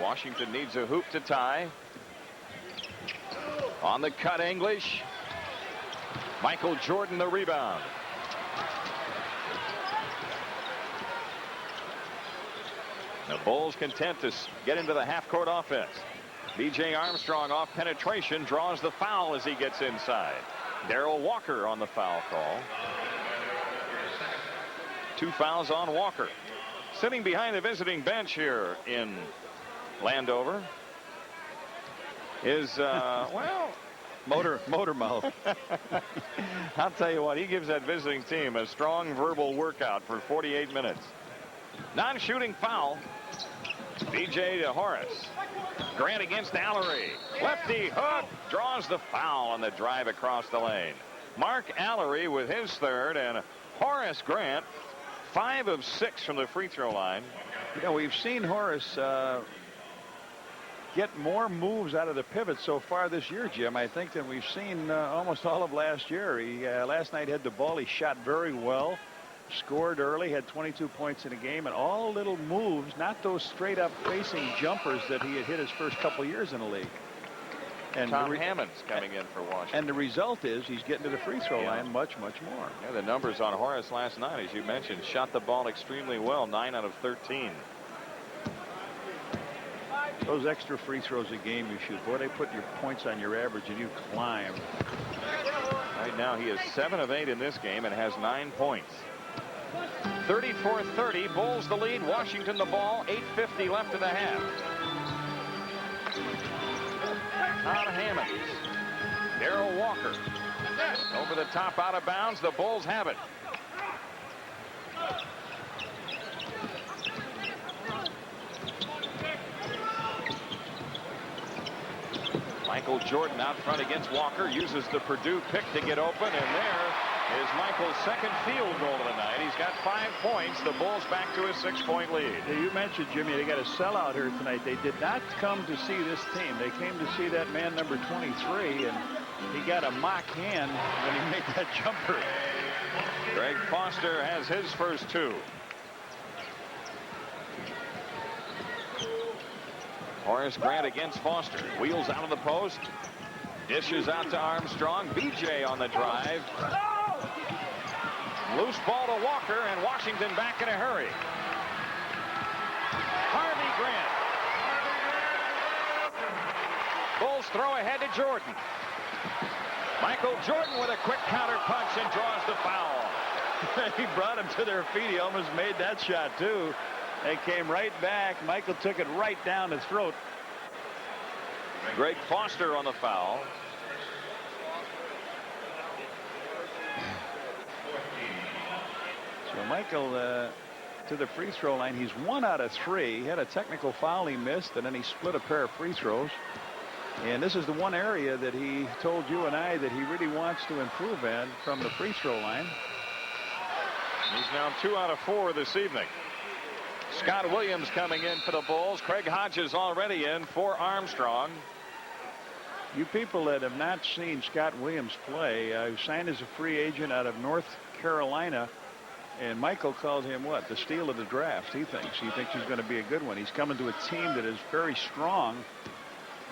Washington needs a hoop to tie. On the cut, English. Michael Jordan the rebound. The Bulls content to get into the half-court offense. B.J. Armstrong off penetration draws the foul as he gets inside. Darrell Walker on the foul call. 2 fouls on Walker. Sitting behind the visiting bench here in Landover is, well, motor mouth. I'll tell you what, he gives that visiting team a strong verbal workout for 48 minutes. Non-shooting foul. B.J. to Horace. Grant against Allery. Lefty hook draws the foul on the drive across the lane. Mark Allery with his third, and Horace Grant 5 of 6 from the free throw line. You know, we've seen Horace get more moves out of the pivot so far this year, Jim, I think, than we've seen almost all of last year. He last night had the ball. He shot very well. Scored early, had 22 points in a game, and all little moves, not those straight up facing jumpers that he had hit his first couple years in the league. And Tom Hammond's coming in for Washington. And the result is he's getting to the free throw line much more. Yeah, the numbers on Horace last night, as you mentioned, shot the ball extremely well, 9 out of 13. Those extra free throws a game you shoot, boy, they put your points on your average and you climb. Right now he is 7 of 8 in this game and has 9 points. 34-30, Bulls the lead, Washington the ball, 8:50 left in the half. Tom Hammond. Darrell Walker. Over the top, out of bounds. The Bulls have it. Michael Jordan out front against Walker. Uses the Purdue pick to get open, and there is Michael's second field goal of the night. He's got 5 points. The Bulls back to a 6-point lead. You mentioned, Jimmy, they got a sellout here tonight. They did not come to see this team. They came to see that man number 23, and he got a mock hand when he made that jumper. Greg Foster has his first 2. Horace Grant against Foster. Wheels out of the post. Dishes out to Armstrong. B.J. on the drive. Loose ball to Walker, and Washington back in a hurry. Harvey Grant. Bulls throw ahead to Jordan. Michael Jordan with a quick counter punch and draws the foul. He brought him to their feet. He almost made that shot, too. They came right back. Michael took it right down his throat. Greg Foster on the foul. So Michael to the free throw line. He's 1 out of 3. He had a technical foul he missed, and then he split a pair of free throws. And this is the one area that he told you and I that he really wants to improve in from the free throw line. He's now 2 out of 4 this evening. Scott Williams coming in for the Bulls. Craig Hodges already in for Armstrong. You people that have not seen Scott Williams play, signed as a free agent out of North Carolina, and Michael called him what? The steal of the draft. He thinks he's going to be a good one. He's coming to a team that is very strong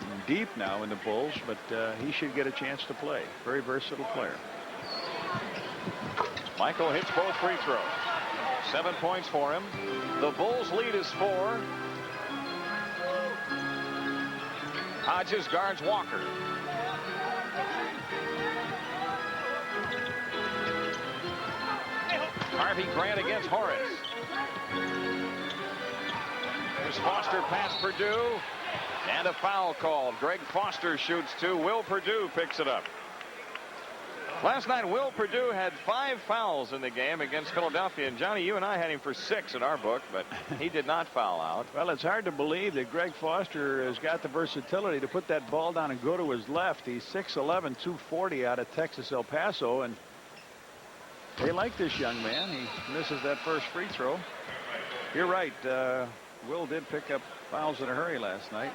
and deep now in the Bulls, but he should get a chance to play. Very versatile player. Michael hits both free throws. 7 points for him. The Bulls lead is 4. Hodges guards Walker. Harvey Grant against Horace. Here's Foster past Purdue. And a foul called. Greg Foster shoots 2. Will Purdue picks it up. Last night, Will Purdue had 5 fouls in the game against Philadelphia. And, Johnny, you and I had him for 6 in our book, but he did not foul out. Well, it's hard to believe that Greg Foster has got the versatility to put that ball down and go to his left. He's 6'11", 240 out of Texas El Paso. And They like this young man. He misses that first free throw. You're right. Will did pick up fouls in a hurry last night.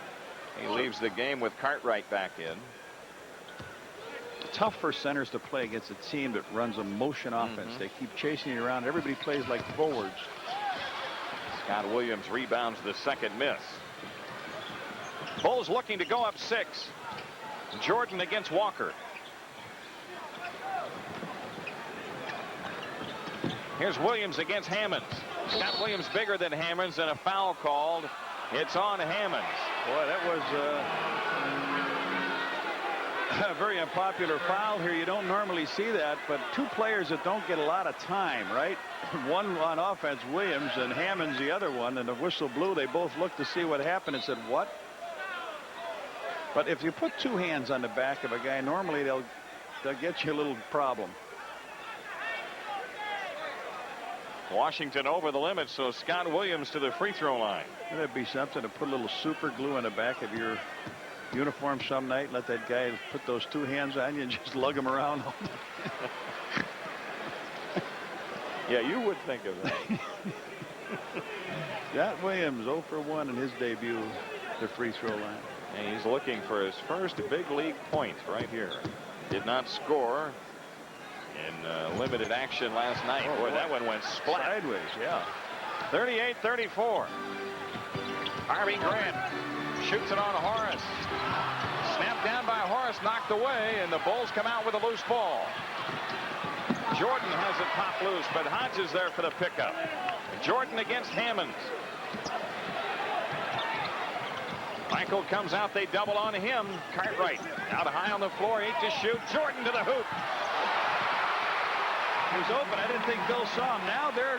He leaves the game with Cartwright back in. Tough for centers to play against a team that runs a motion offense. They keep chasing you around. Everybody plays like forwards. Scott Williams rebounds the second miss. Bulls looking to go up 6. Jordan against Walker. Here's Williams against Hammonds. Scott Williams bigger than Hammonds, and a foul called. It's on Hammonds. Boy, that was a very unpopular foul here. You don't normally see that, but two players that don't get a lot of time, right? One on offense, Williams, and Hammonds the other one, and the whistle blew. They both looked to see what happened and said, what? But if you put two hands on the back of a guy, normally they'll get you a little problem. Washington over the limit, so Scott Williams to the free throw line. Wouldn't it be something to put a little super glue on the back of your uniform some night, let that guy put those two hands on you and just lug him around all day? Yeah, you would think of that. Scott Williams 0 for 1 in his debut at the free throw line. And he's looking for his first big league point right here. Did not score in limited action last night. Boy, that one went splat. Sideways, yeah. 38-34. Harvey Grant shoots it on Horace. Snapped down by Horace, knocked away, and the Bulls come out with a loose ball. Jordan has it popped loose, but Hodges there for the pickup. Jordan against Hammonds. Michael comes out, they double on him. Cartwright out high on the floor, 8 to shoot. Jordan to the hoop. He was open. I didn't think Bill saw him. Now they're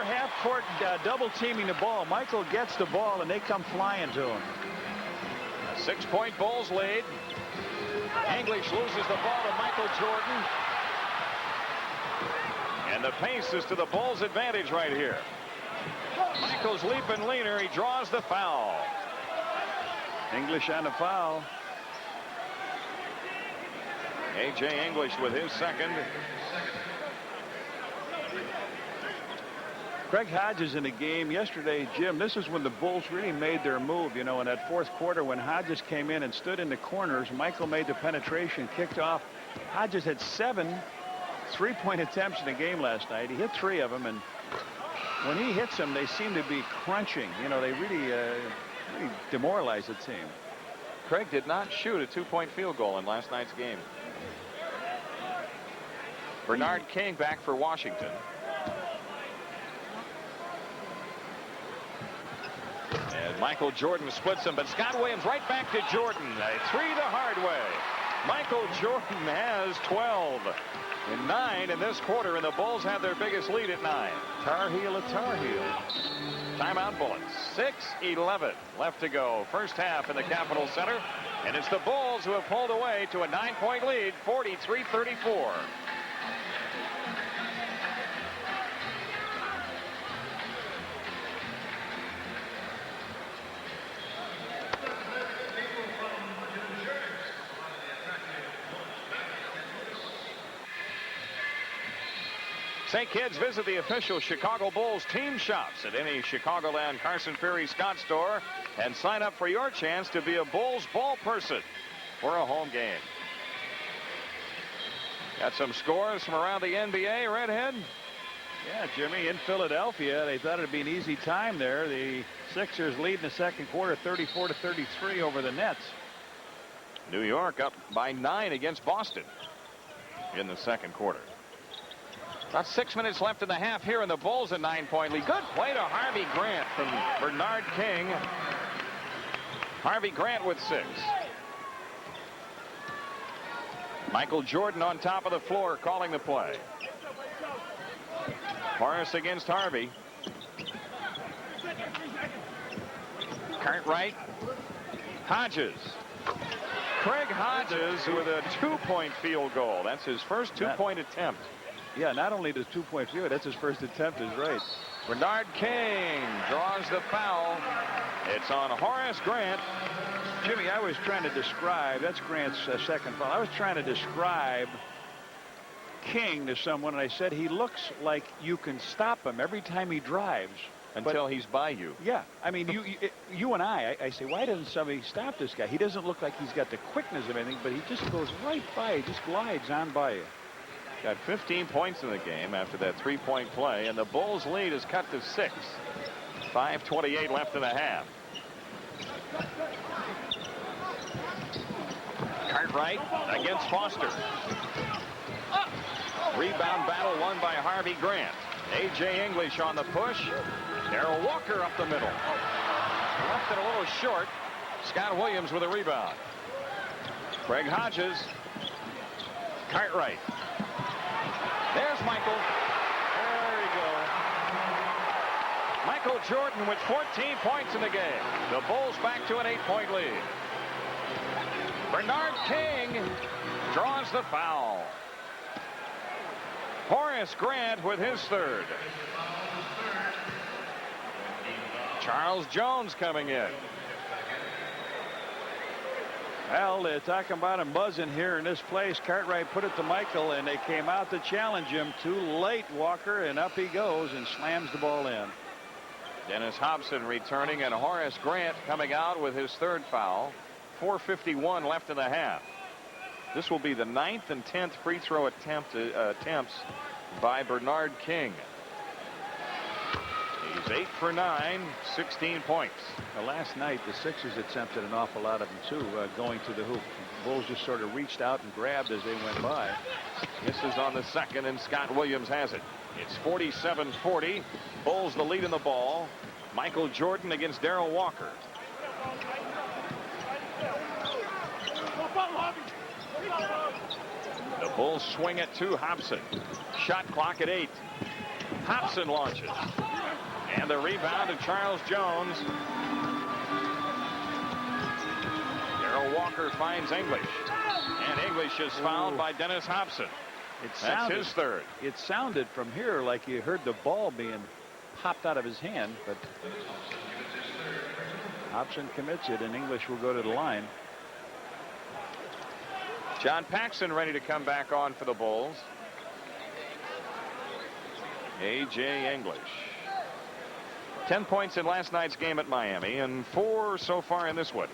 half court double teaming the ball. Michael gets the ball and they come flying to him. A 6-point Bulls lead. English loses the ball to Michael Jordan. And the pace is to the Bulls' advantage right here. Michael's leaping leaner. He draws the foul. English on the foul. A.J. English with his second. Craig Hodges in the game yesterday, Jim. This is when the Bulls really made their move. You know, in that fourth quarter when Hodges came in and stood in the corners, Michael made the penetration, kicked off. Hodges had 7 3-point attempts in the game last night. He hit 3 of them, and when he hits them, they seem to be crunching. You know, they really demoralize the team. Craig did not shoot a 2-point field goal in last night's game. Bernard King back for Washington. And Michael Jordan splits him, but Scott Williams right back to Jordan. A 3 the hard way. Michael Jordan has 12 and 9 in this quarter, and the Bulls have their biggest lead at 9. Tar Heel a Tar Heel. Timeout Bullets. 6:11 left to go. First half in the Capitol Center, and it's the Bulls who have pulled away to a 9-point lead, 43-34. Say, kids, visit the official Chicago Bulls team shops at any Chicagoland Carson Ferry Scott store and sign up for your chance to be a Bulls ball person for a home game. Got some scores from around the NBA, Redhead? Yeah, Jimmy, in Philadelphia, they thought it'd be an easy time there. The Sixers lead in the second quarter, 34-33 over the Nets. New York up by 9 against Boston in the second quarter. About 6 minutes left in the half here, and the Bulls a 9-point lead. Good play to Harvey Grant from Bernard King. Harvey Grant with 6. Michael Jordan on top of the floor calling the play. Horace against Harvey. Cartwright. Hodges. Craig Hodges with a 2-point field goal. That's his first 2-point attempt. Yeah, not only the 2-point field, that's his first attempt is right. Bernard King draws the foul. It's on Horace Grant. Jimmy, I was trying to describe, that's Grant's second foul. I was trying to describe King to someone, and I said he looks like you can stop him every time he drives. Until he's by you. Yeah, I mean, you and I say, why doesn't somebody stop this guy? He doesn't look like he's got the quickness of anything, but he just goes right by you, just glides on by you. Got 15 points in the game after that 3-point play, and the Bulls lead is cut to 6. 5:28 left in the half. Cartwright against Foster. Rebound battle won by Harvey Grant. A.J. English on the push. Darrell Walker up the middle. Left it a little short. Scott Williams with a rebound. Craig Hodges. Cartwright. There's Michael. There you go. Michael Jordan with 14 points in the game. The Bulls back to an 8-point lead. Bernard King draws the foul. Horace Grant with his third. Charles Jones coming in. Well, they're talking about him buzzing here in this place. Cartwright put it to Michael, and they came out to challenge him. Too late, Walker, and up he goes and slams the ball in. Dennis Hobson returning, and Horace Grant coming out with his third foul. 4:51 left in the half. This will be the 9th and 10th free throw attempts by Bernard King. He's 8 for 9, 16 points. Last night, the Sixers attempted an awful lot of them, too, going to the hoop. The Bulls just sort of reached out and grabbed as they went by. This is on the second, and Scott Williams has it. It's 47-40. Bulls the lead in the ball. Michael Jordan against Darrell Walker. The Bulls swing it to Hobson. Shot clock at 8. Hobson launches. And the rebound to Charles Jones. Darrell Walker finds English. And English is fouled by Dennis Hobson. That's his third. It sounded from here like you heard the ball being popped out of his hand, but Hobson commits it, and English will go to the line. John Paxson ready to come back on for the Bulls. A.J. English. 10 points in last night's game at Miami, and 4 so far in this one.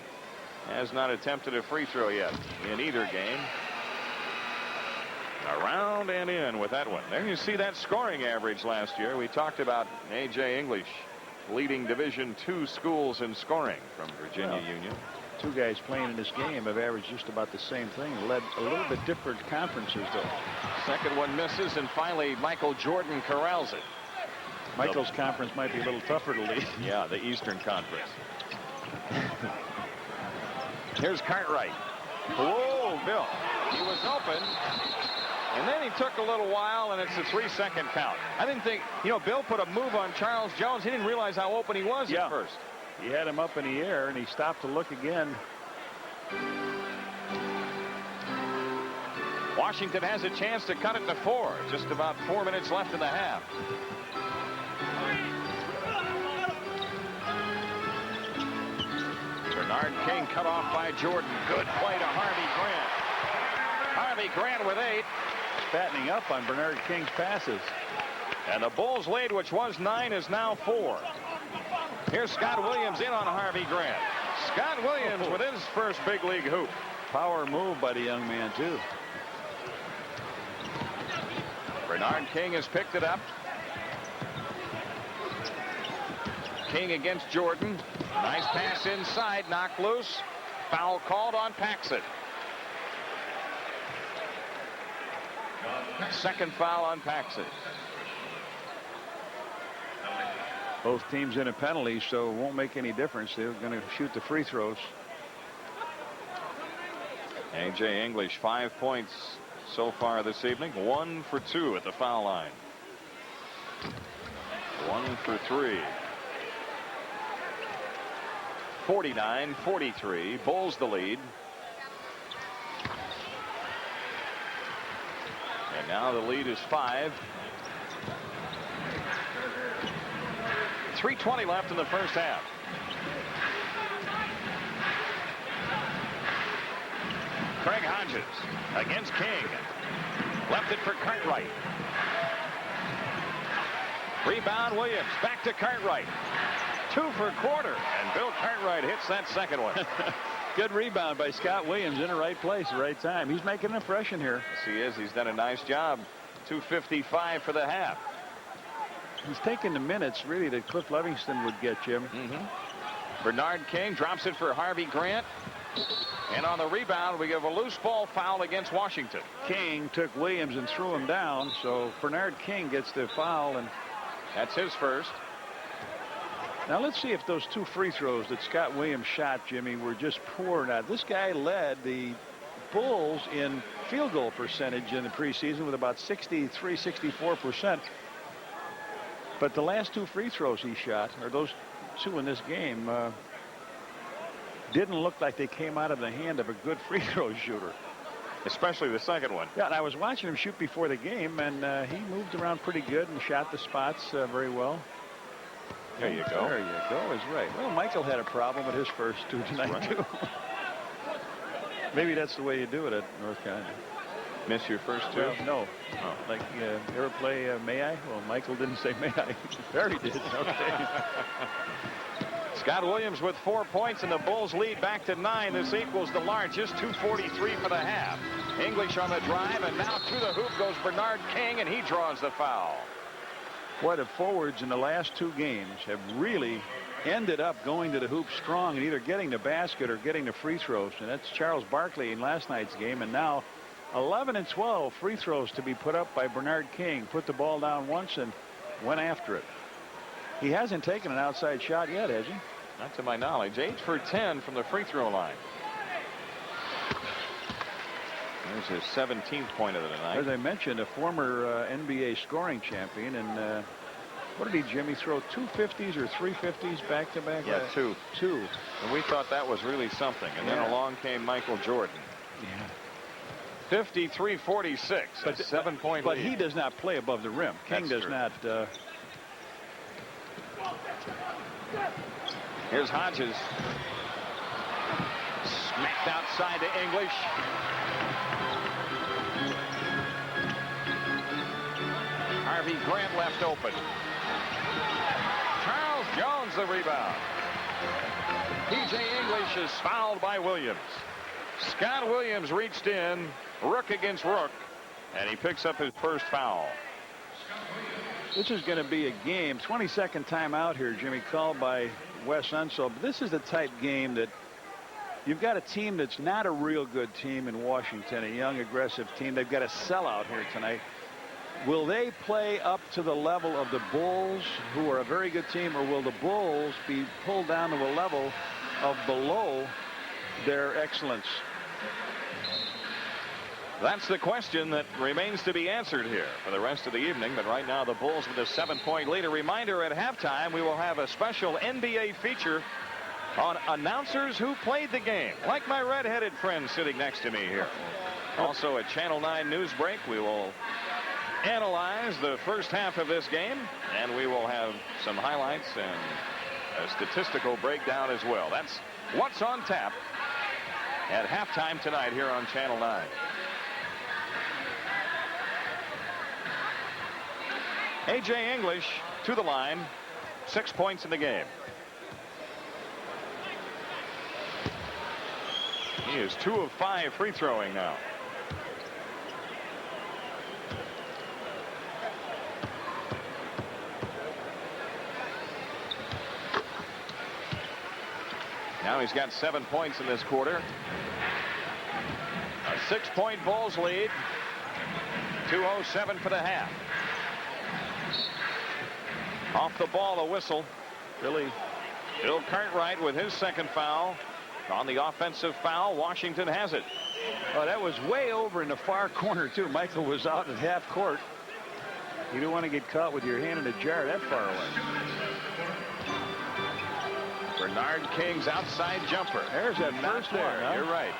Has not attempted a free throw yet in either game. Around and in with that one. There you see that scoring average last year. We talked about A.J. English leading Division II schools in scoring from Virginia Union. Two guys playing in this game have averaged just about the same thing. Led a little bit different conferences, though. Second one misses, and finally Michael Jordan corrals it. Michael's conference might be a little tougher to lead. Yeah, the Eastern Conference. Here's Cartwright. Whoa, Bill. He was open. And then he took a little while, and it's a 3-second count. I didn't think, Bill put a move on Charles Jones. He didn't realize how open he was at first. He had him up in the air, and he stopped to look again. Washington has a chance to cut it to 4. Just about 4 minutes left in the half. Bernard King cut off by Jordan. Good play to Harvey Grant. Harvey Grant with 8. Fattening up on Bernard King's passes. And the Bulls lead, which was 9, is now 4. Here's Scott Williams in on Harvey Grant. Scott Williams with his first big league hoop. Power move by the young man, too. Bernard King has picked it up. King against Jordan. Nice pass inside, knocked loose. Foul called on Paxson. Second foul on Paxson. Both teams in a penalty, so it won't make any difference. They're going to shoot the free throws. A.J. English, 5 points so far this evening. 1 for 2 at the foul line. 1 for 3. 49-43. Bulls the lead. And now the lead is 5. 3:20 left in the first half. Craig Hodges against King. Left it for Cartwright. Rebound Williams. Back to Cartwright. 2 for quarter. And Bill Cartwright hits that second one. Good rebound by Scott Williams in the right place, the right time. He's making an impression here. Yes, he is. He's done a nice job. 2:55 for the half. He's taking the minutes, really, that Cliff Livingston would get, Jim. Bernard King drops it for Harvey Grant. And on the rebound, we give a loose ball foul against Washington. King took Williams and threw him down, so Bernard King gets the foul, and that's his first. Now let's see if those 2 free throws that Scott Williams shot, Jimmy, were just poor. Now this guy led the Bulls in field goal percentage in the preseason with about 63-64%. But the last 2 free throws he shot, or those 2 in this game, didn't look like they came out of the hand of a good free throw shooter. Especially the second one. Yeah, and I was watching him shoot before the game, and he moved around pretty good and shot the spots very well. There you go. There you go is right. Well, Michael had a problem with his first 2 tonight, too. Maybe that's the way you do it at North Carolina. Miss your first 2? Well, no. Oh. Like, you ever play May I? Well, Michael didn't say May I. Barry did. Okay. Scott Williams with 4 points, and the Bulls lead back to 9. This equals the largest, 2:43 for the half. English on the drive, and now to the hoop goes Bernard King, and he draws the foul. Boy, the forwards in the last 2 games have really ended up going to the hoop strong and either getting the basket or getting the free throws. And that's Charles Barkley in last night's game. And now 11 and 12 free throws to be put up by Bernard King. Put the ball down once and went after it. He hasn't taken an outside shot yet, has he? Not to my knowledge. 8 for 10 from the free throw line. There's his 17th point of the night. As I mentioned, a former NBA scoring champion. And what did he, Jimmy, throw 2 50s or 3 50s back to back? Yeah, 2. 2. And we thought that was really something. And then along came Michael Jordan. Yeah. 53-46. But 7-point But lead. he does not play above the rim. King does not. Here's Hodges. Smacked outside to English. Harvey Grant left open. Charles Jones the rebound. P.J. English is fouled by Williams. Scott Williams reached in, Rook against Rook, and he picks up his first foul. This is going to be a game. 22nd timeout here, Jimmy, called by Wes Unseld. But this is the type game that you've got a team that's not a real good team in Washington, a young, aggressive team. They've got a sellout here tonight. Will they play up to the level of the Bulls, who are a very good team, or will the Bulls be pulled down to a level of below their excellence? That's the question that remains to be answered here for the rest of the evening. But right now, the Bulls with a 7-point lead. A reminder, at halftime, we will have a special NBA feature on announcers who played the game, like my red-headed friend sitting next to me here. Also, at Channel 9 News Break, we will analyze the first half of this game, and we will have some highlights and a statistical breakdown as well. That's what's on tap at halftime tonight here on Channel 9. A.J. English to the line, 6 points in the game. He is 2 of 5 free throwing now. Now he's got 7 points in this quarter. A 6-point Bulls lead. 2:07 for the half. Off the ball, a whistle. Bill Cartwright with his second foul. On the offensive foul, Washington has it. Oh, that was way over in the far corner, too. Michael was out at half court. You don't want to get caught with your hand in a jar that far away. Bernard King's outside jumper. There's that first one. Huh? You're right.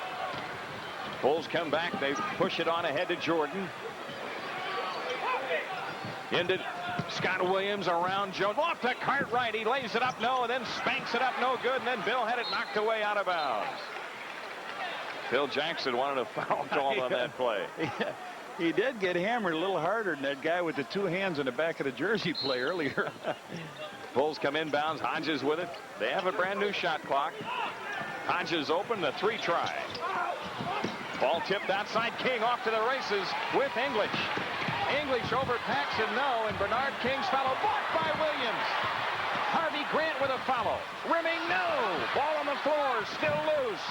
Bulls come back. They push it on ahead to Jordan. Into Scott Williams around Jones. Off to Cartwright. He lays it up, no, and then spanks it up, no good. And then Bill had it knocked away out of bounds. Phil Jackson wanted a foul call on that play. He did get hammered a little harder than that guy with the 2 hands in the back of the jersey play earlier. Bulls come inbounds. Hodges with it. They have a brand new shot clock. Hodges open, the 3 try. Ball tipped outside. King off to the races with English. English over Paxson, no, and Bernard King's foul blocked by Williams. Harvey Grant with a foul. Rimming, no. Ball on the floor, still loose.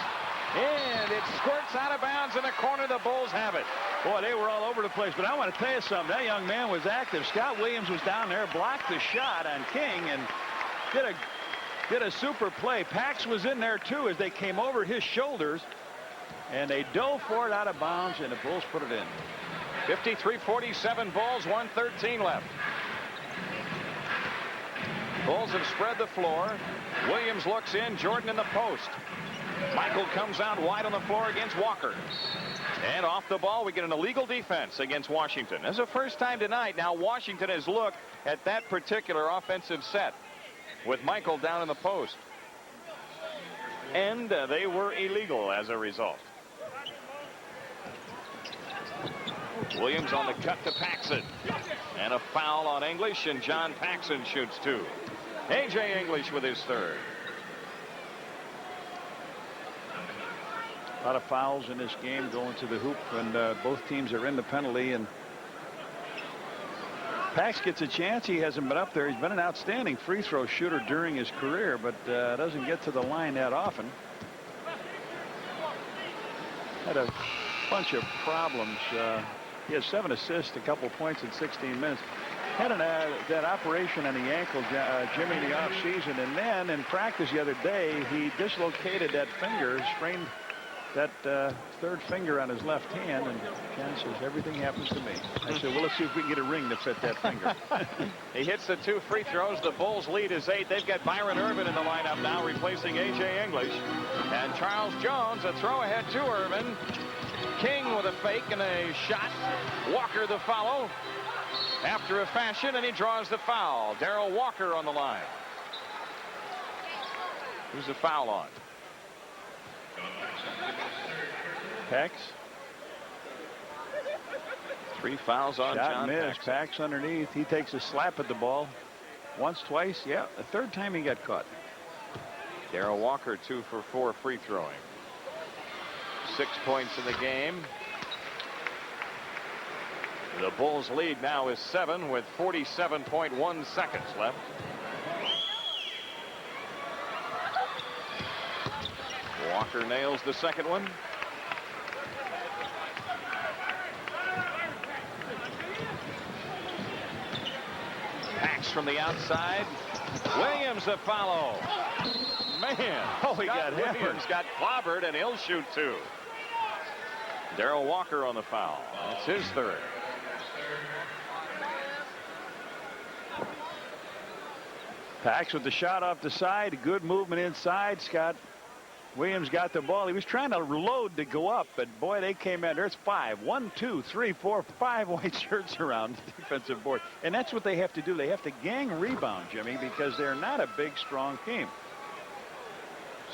And it squirts out of bounds in the corner. The Bulls have it. Boy, they were all over the place. But I want to tell you something. That young man was active. Scott Williams was down there, blocked the shot on King, and did a super play. Pax was in there, too, as they came over his shoulders. And they dove for it out of bounds, and the Bulls put it in. 53-47 Bulls, 1:13 left. Bulls have spread the floor. Williams looks in. Jordan in the post. Michael comes out wide on the floor against Walker. And off the ball, we get an illegal defense against Washington. This is the first time tonight. Now Washington has looked at that particular offensive set with Michael down in the post. And they were illegal as a result. Williams on the cut to Paxson. And a foul on English, and John Paxson shoots 2. A.J. English with his 3rd. A lot of fouls in this game going to the hoop, and both teams are in the penalty. And Pax gets a chance. He hasn't been up there. He's been an outstanding free throw shooter during his career, but doesn't get to the line that often. Had a bunch of problems. He has 7 assists, a couple points in 16 minutes. Had that operation on the ankle, Jimmy, in the offseason, and then in practice the other day, he dislocated that finger, sprained that 3rd finger on his left hand, and Ken says, everything happens to me. I said, well, let's see if we can get a ring to fit that finger. He hits the 2 free throws. The Bulls lead is 8. They've got Byron Irvin in the lineup now, replacing A.J. English. And Charles Jones, a throw ahead to Irvin. King with a fake and a shot. Walker the follow after a fashion, and he draws the foul. Darrell Walker on the line. Who's the foul on? Pax. 3 fouls on John Paxson. Pax underneath. He takes a slap at the ball. Once, twice. Yeah, the 3rd time he got caught. Darrell Walker 2 for 4 free throwing. 6 points in the game. The Bulls lead now is 7 with 47.1 seconds left. Walker nails the 2nd one. Pax from the outside. Williams a follow. Man, he got hammered. Williams got clobbered, and he'll shoot 2. Darrell Walker on the foul. That's his 3rd. Pax with the shot off the side. Good movement inside. Scott Williams got the ball. He was trying to reload to go up, but boy, they came in. There's 5. 1, 2, 3, 4, 5 white shirts around the defensive board. And that's what they have to do. They have to gang rebound, Jimmy, because they're not a big, strong team.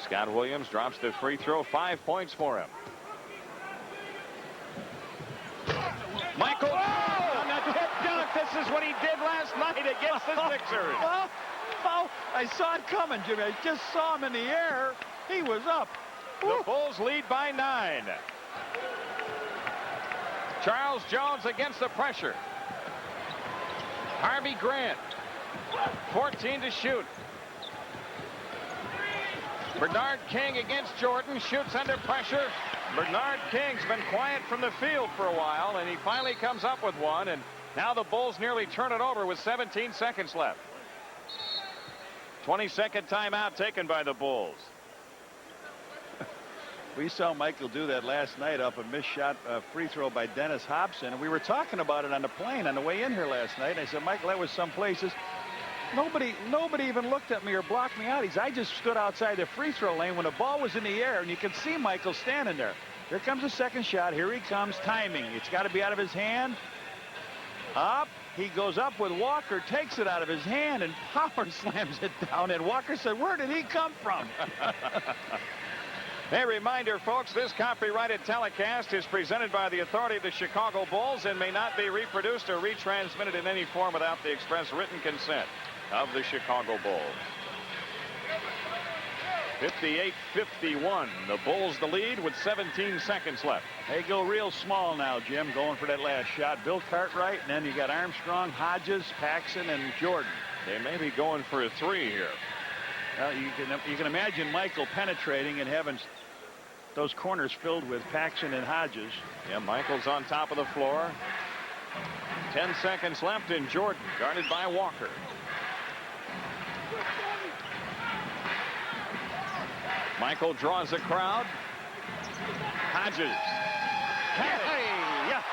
Scott Williams drops the free throw. 5 points for him. Michael on the tip dunk. This is what he did last night against the Sixers. I saw it coming, Jimmy. I just saw him in the air. He was up. The Bulls lead by 9. Charles Jones against the pressure. Harvey Grant. 14 to shoot. Bernard King against Jordan. Shoots under pressure. Bernard King's been quiet from the field for a while, and he finally comes up with one, and now the Bulls nearly turn it over with 17 seconds left. 22nd timeout taken by the Bulls. We saw Michael do that last night off a missed shot free throw by Dennis Hobson, and we were talking about it on the plane on the way in here last night. And I said, Michael, that was some places. Nobody even looked at me or blocked me out. I just stood outside the free throw lane when the ball was in the air, and you can see Michael standing there. Here comes the second shot. Here he comes. Timing. It's got to be out of his hand. Up. He goes up with Walker, takes it out of his hand, and power slams it down. And Walker said, where did he come from? A reminder, folks, this copyrighted telecast is presented by the authority of the Chicago Bulls and may not be reproduced or retransmitted in any form without the express written consent of the Chicago Bulls. 58-51. The Bulls the lead with 17 seconds left. They go real small now, Jim, going for that last shot. Bill Cartwright, and then you got Armstrong, Hodges, Paxson, and Jordan. They may be going for a three here. You can imagine Michael penetrating and having those corners filled with Paxson and Hodges. Yeah, Michael's on top of the floor. 10 seconds left, and Jordan guarded by Walker. Michael draws a crowd. Hodges. Hey, yes.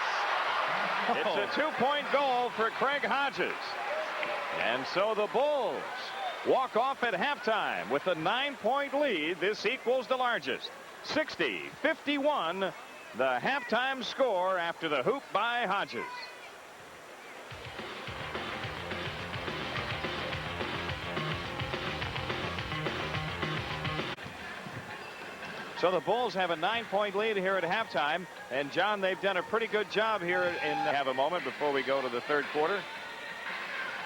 It's a 2-point goal for Craig Hodges. And so the Bulls walk off at halftime with a 9-point lead. This equals the largest. 60-51, the halftime score after the hoop by Hodges. So the Bulls have a 9-point lead here at halftime. And, John, they've done a pretty good job here. And have a moment before we go to the third quarter.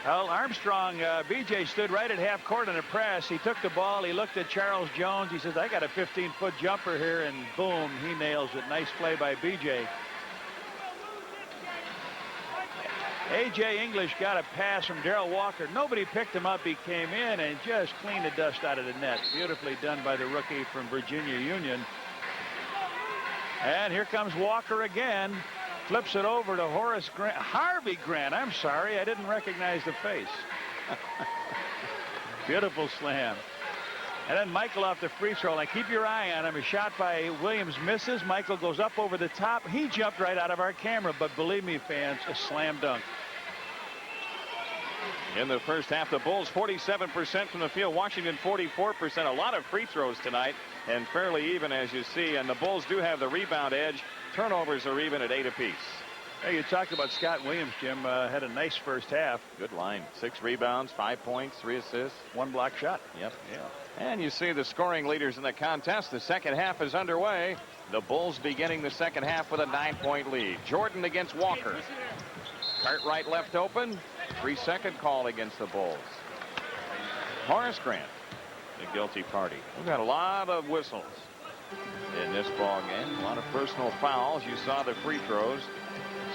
Well, Armstrong, BJ stood right at half court in a press. He took the ball. He looked at Charles Jones. He says, I got a 15-foot jumper here. And boom, he nails it. Nice play by BJ. A.J. English got a pass from Darrell Walker. Nobody picked him up. He came in and just cleaned the dust out of the net. Beautifully done by the rookie from Virginia Union. And here comes Walker again. Flips it over to Horace Grant. Harvey Grant. I'm sorry. I didn't recognize the face. Beautiful slam. And then Michael off the free throw line. Keep your eye on him. A shot by Williams misses. Michael goes up over the top. He jumped right out of our camera. But believe me, fans, a slam dunk. In the first half, the Bulls 47% from the field. Washington 44%. A lot of free throws tonight and fairly even, as you see. And the Bulls do have the rebound edge. Turnovers are even at 8 apiece. Hey, you talked about Scott Williams, Jim. Had a nice first half. Good line. 6 rebounds, 5 points, 3 assists. 1 block shot. Yep. Yeah. And you see the scoring leaders in the contest. The second half is underway. The Bulls beginning the second half with a 9-point lead. Jordan against Walker. Cartwright left open. 3-second call against the Bulls. Horace Grant, the guilty party. We've got a lot of whistles in this ball game. A lot of personal fouls. You saw the free throws.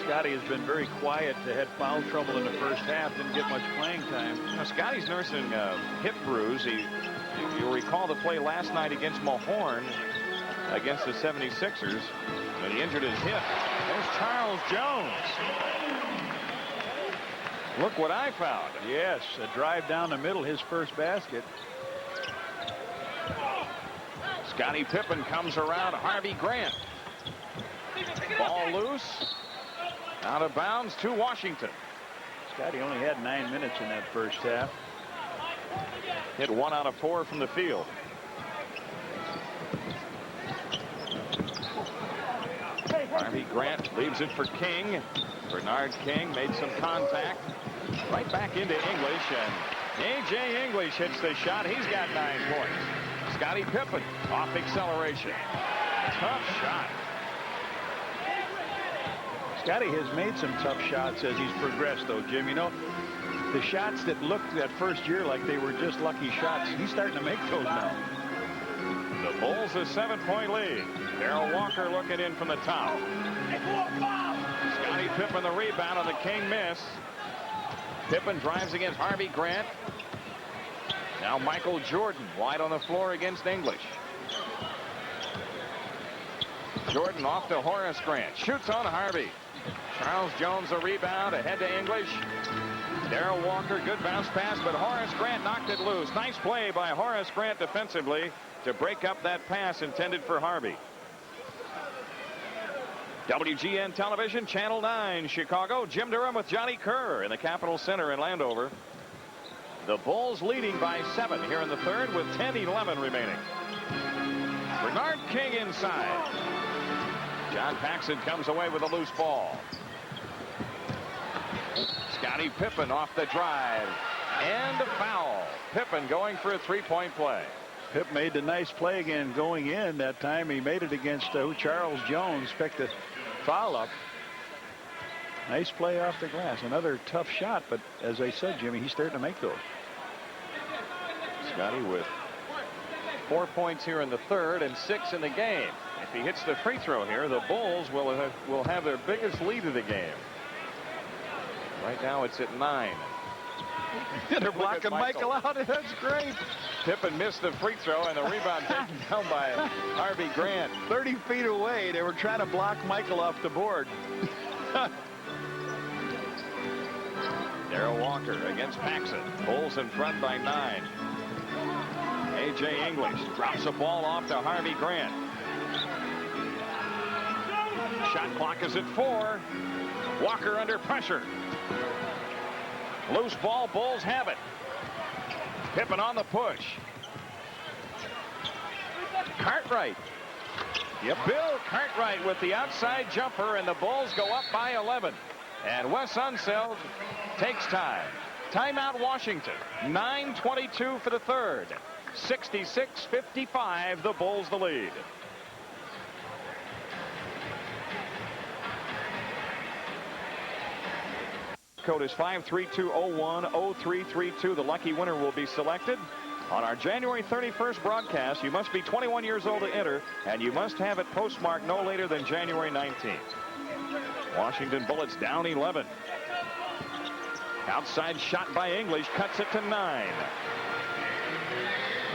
Scotty has been very quiet. They had foul trouble in the first half. Didn't get much playing time. Now, Scotty's nursing a hip bruise. You'll recall the play last night against Mahorn against the 76ers when he injured his hip. There's Charles Jones. Look what I found. Yes, a drive down the middle, his first basket. Scottie Pippen comes around Harvey Grant. Ball loose. Out of bounds to Washington. Scotty only had 9 minutes in that first half. Hit 1 out of 4 from the field. Harvey Grant leaves it for King. Bernard King made some contact. Right back into English, and A.J. English hits the shot. He's got 9 points. Scottie Pippen off acceleration. Tough shot. Scotty has made some tough shots as he's progressed, though, Jim. You know, the shots that looked that first year like they were just lucky shots, he's starting to make those now. The Bulls a 7-point lead. Darrell Walker looking in from the top. Scottie Pippen the rebound on the King miss. Pippen drives against Harvey Grant. Now Michael Jordan wide on the floor against English. Jordan off to Horace Grant. Shoots on Harvey. Charles Jones a rebound ahead to English. Darrell Walker, good bounce pass, but Horace Grant knocked it loose. Nice play by Horace Grant defensively to break up that pass intended for Harvey. WGN Television, Channel 9, Chicago. Jim Durham with Johnny Kerr in the Capitol Center in Landover. The Bulls leading by 7 here in the third with 10-11 remaining. Bernard King inside. John Paxson comes away with a loose ball. Scottie Pippen off the drive. And a foul. Pippen going for a 3-point play. Pip made the nice play again going in that time. He made it against Charles Jones. Picked the foul up. Nice play off the glass. Another tough shot, but as I said, Jimmy, he's starting to make those. Scotty with 4 points here in the third and 6 in the game. If he hits the free throw here, the Bulls will have their biggest lead of the game. Right now it's at 9. They're blocking Michael out. That's great. Pippen missed the free throw, and the rebound taken down by Harvey Grant. 30 feet away, they were trying to block Michael off the board. Darrell Walker against Paxson. Bulls in front by 9. A.J. English drops the ball off to Harvey Grant. Shot clock is at 4. Walker under pressure. Loose ball, Bulls have it. Pippen on the push. Cartwright. Yep. Bill Cartwright with the outside jumper, and the Bulls go up by 11. And Wes Unseld takes time. Timeout Washington. 9:22 for the third. 66-55, the Bulls the lead. Code is 532010332. The lucky winner will be selected on our January 31st broadcast. You must be 21 years old to enter, and you must have it postmarked no later than January 19th. Washington Bullets down 11. Outside shot by English cuts it to 9.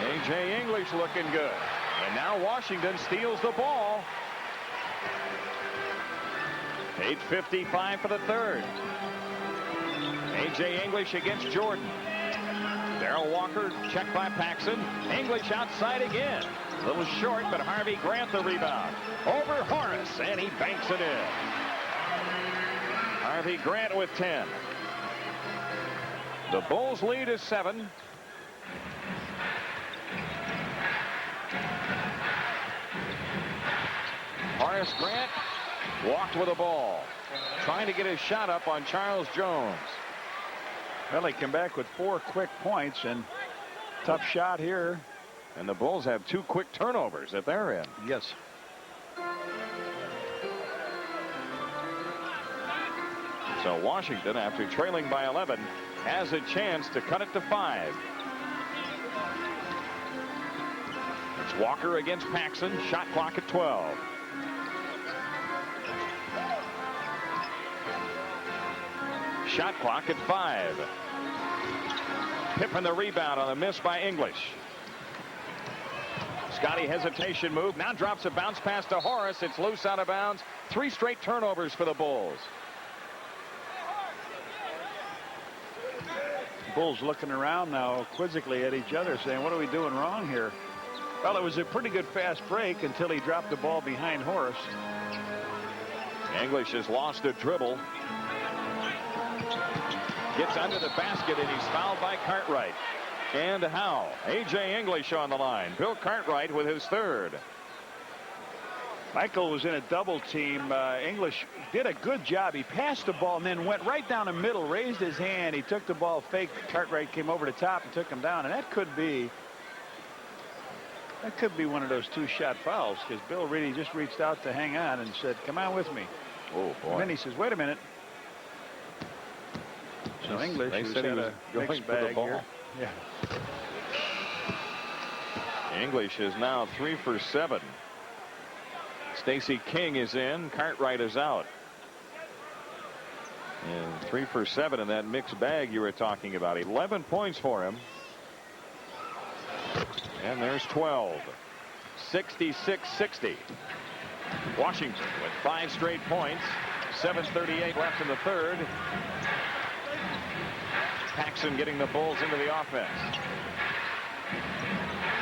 A.J. English looking good. And now Washington steals the ball. 8:55 for the third. A.J. English against Jordan. Darrell Walker checked by Paxson. English outside again. A little short, but Harvey Grant the rebound. Over Horace, and he banks it in. Harvey Grant with 10. The Bulls lead is 7. Horace Grant walked with the ball, trying to get his shot up on Charles Jones. Well, they come back with 4 quick points, and tough shot here. And the Bulls have 2 quick turnovers at their end. Yes. So Washington, after trailing by 11, has a chance to cut it to 5. It's Walker against Paxson. Shot clock at 12. Shot clock at 5. Pippen the rebound on a miss by English. Scotty hesitation move. Now drops a bounce pass to Horace. It's loose out of bounds. 3 straight turnovers for the Bulls. Bulls looking around now quizzically at each other, saying, what are we doing wrong here? Well, it was a pretty good fast break until he dropped the ball behind Horace. English has lost a dribble. Gets under the basket, and he's fouled by Cartwright. And how? A.J. English on the line. Bill Cartwright with his third. Michael was in a double team. English did a good job. He passed the ball and then went right down the middle, raised his hand. He took the ball fake. Cartwright came over the top and took him down. And that could be one of those 2-shot fouls, because Bill really just reached out to hang on and said, come on with me. Oh, boy. And then he says, wait a minute. So English, who's had a mixed bag here. Yeah. English is now 3 for 7. Stacey King is in. Cartwright is out. And 3 for 7 in that mixed bag you were talking about. 11 points for him. And there's 12. 66-60. Washington with 5 straight points. 7:38 left in the third. Paxson getting the Bulls into the offense.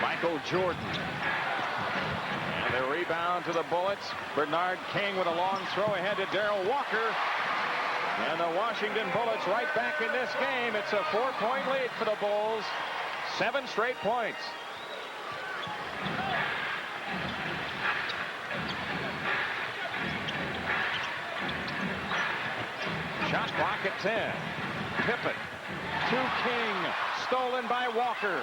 Michael Jordan. And the rebound to the Bullets. Bernard King with a long throw ahead to Darrell Walker. And the Washington Bullets right back in this game. It's a 4-point lead for the Bulls. 7 straight points. Shot clock at 10. Pippen to King. Stolen by Walker.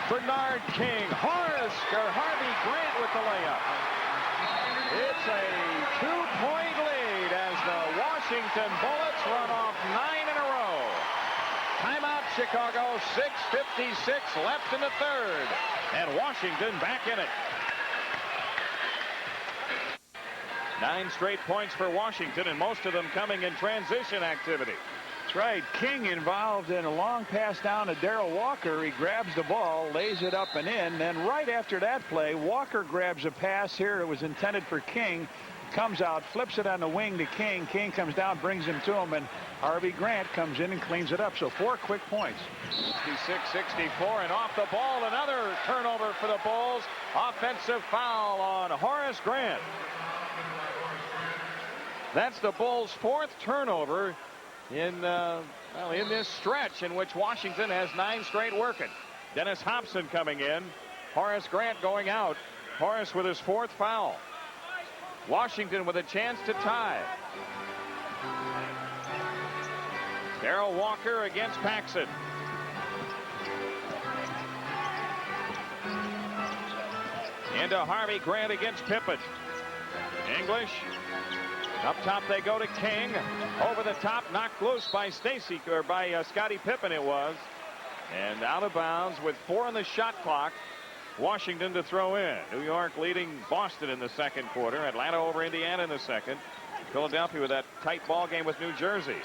Bernard King. Harvey Grant with the layup. It's a 2-point lead as the Washington Bullets run off 9 in a row. Timeout, Chicago. 6:56 left in the third. And Washington back in it. 9 straight points for Washington, and most of them coming in transition activity. That's right. King involved in a long pass down to Darrell Walker. He grabs the ball, lays it up and in. Then right after that play, Walker grabs a pass here. It was intended for King. Comes out, flips it on the wing to King. King comes down, brings him to him, and Harvey Grant comes in and cleans it up. So 4 quick points. 66-64, and off the ball, another turnover for the Bulls. Offensive foul on Horace Grant. That's the Bulls' 4th turnover in this stretch in which Washington has 9 straight working. Dennis Hobson coming in. Horace Grant going out. Horace with his 4th foul. Washington with a chance to tie. Darrell Walker against Paxson. Into Harvey Grant against Pippen. English. Up top they go to King. Over the top, knocked loose by Scottie Pippen it was. And out of bounds with 4 on the shot clock. Washington to throw in. New York leading Boston in the second quarter. Atlanta over Indiana in the second. Philadelphia with that tight ball game with New Jersey.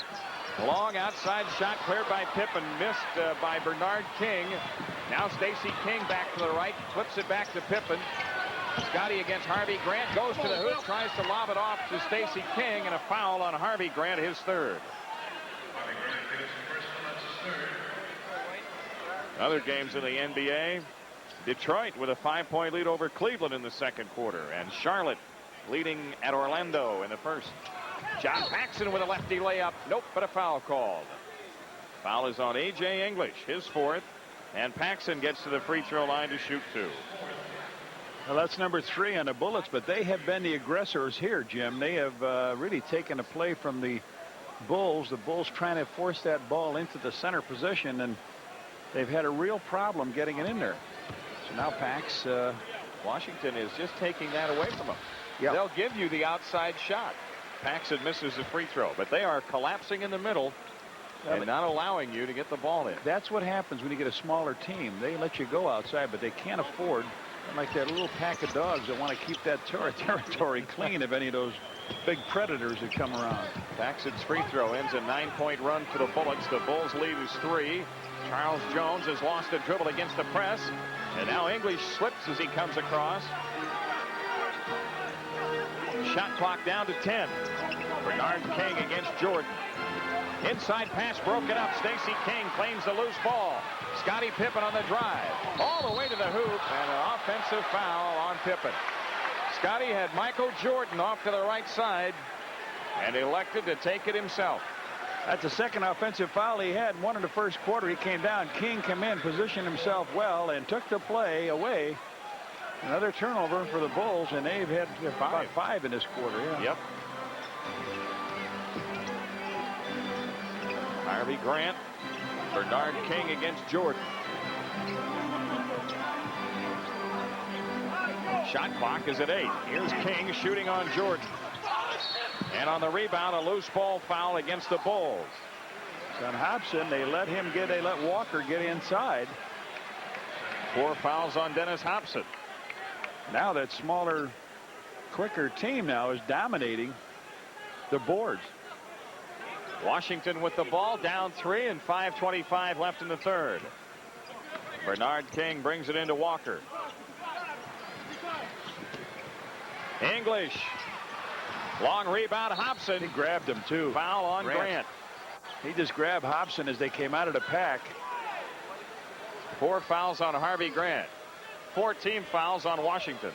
Long outside shot cleared by Pippen, missed by Bernard King. Now Stacey King back to the right, flips it back to Pippen. Scottie against Harvey Grant, goes to the hoop, tries to lob it off to Stacey King, and a foul on Harvey Grant, his 3rd. Other games in the NBA. Detroit with a 5-point lead over Cleveland in the second quarter, and Charlotte leading at Orlando in the first. John Paxson with a lefty layup. Nope, but a foul called. Foul is on A.J. English, his 4th, and Paxson gets to the free throw line to shoot 2. Well, that's number 3 on the Bullets, but they have been the aggressors here, Jim. They have really taken a play from the Bulls. The Bulls trying to force that ball into the center position, and they've had a real problem getting it in there. So now Pax. Washington is just taking that away from them. Yep. They'll give you the outside shot. Paxson misses the free throw, but they are collapsing in the middle and not allowing you to get the ball in. That's what happens when you get a smaller team. They let you go outside, but they can't afford, like that little pack of dogs that want to keep that territory clean of any of those big predators that come around. Paxson's free throw ends a 9-point run for the Bullets. The Bulls lead is 3. Charles Jones has lost a dribble against the press, and now English slips as he comes across. Shot clock down to 10. Bernard King against Jordan. Inside pass broken up. Stacey King claims the loose ball. Scottie Pippen on the drive. All the way to the hoop, and an offensive foul on Pippen. Scottie had Michael Jordan off to the right side and elected to take it himself. That's the 2nd offensive foul he had. 1 in the first quarter. He came down. King came in, positioned himself well, and took the play away. Another turnover for the Bulls, and they've had about 5 in this quarter. Yeah. Yep. Harvey Grant, Bernard King against Jordan. Shot clock is at 8. Here's King shooting on Jordan. And on the rebound, a loose ball foul against the Bulls. So on Hobson, they let Walker get inside. 4 fouls on Dennis Hobson. Now that smaller, quicker team now is dominating the boards. Washington with the ball, down 3, and 5:25 left in the third. Bernard King brings it into Walker. English. Long rebound, Hobson. He grabbed him too. Foul on Grant. He just grabbed Hobson as they came out of the pack. 4 fouls on Harvey Grant. 4 team fouls on Washington.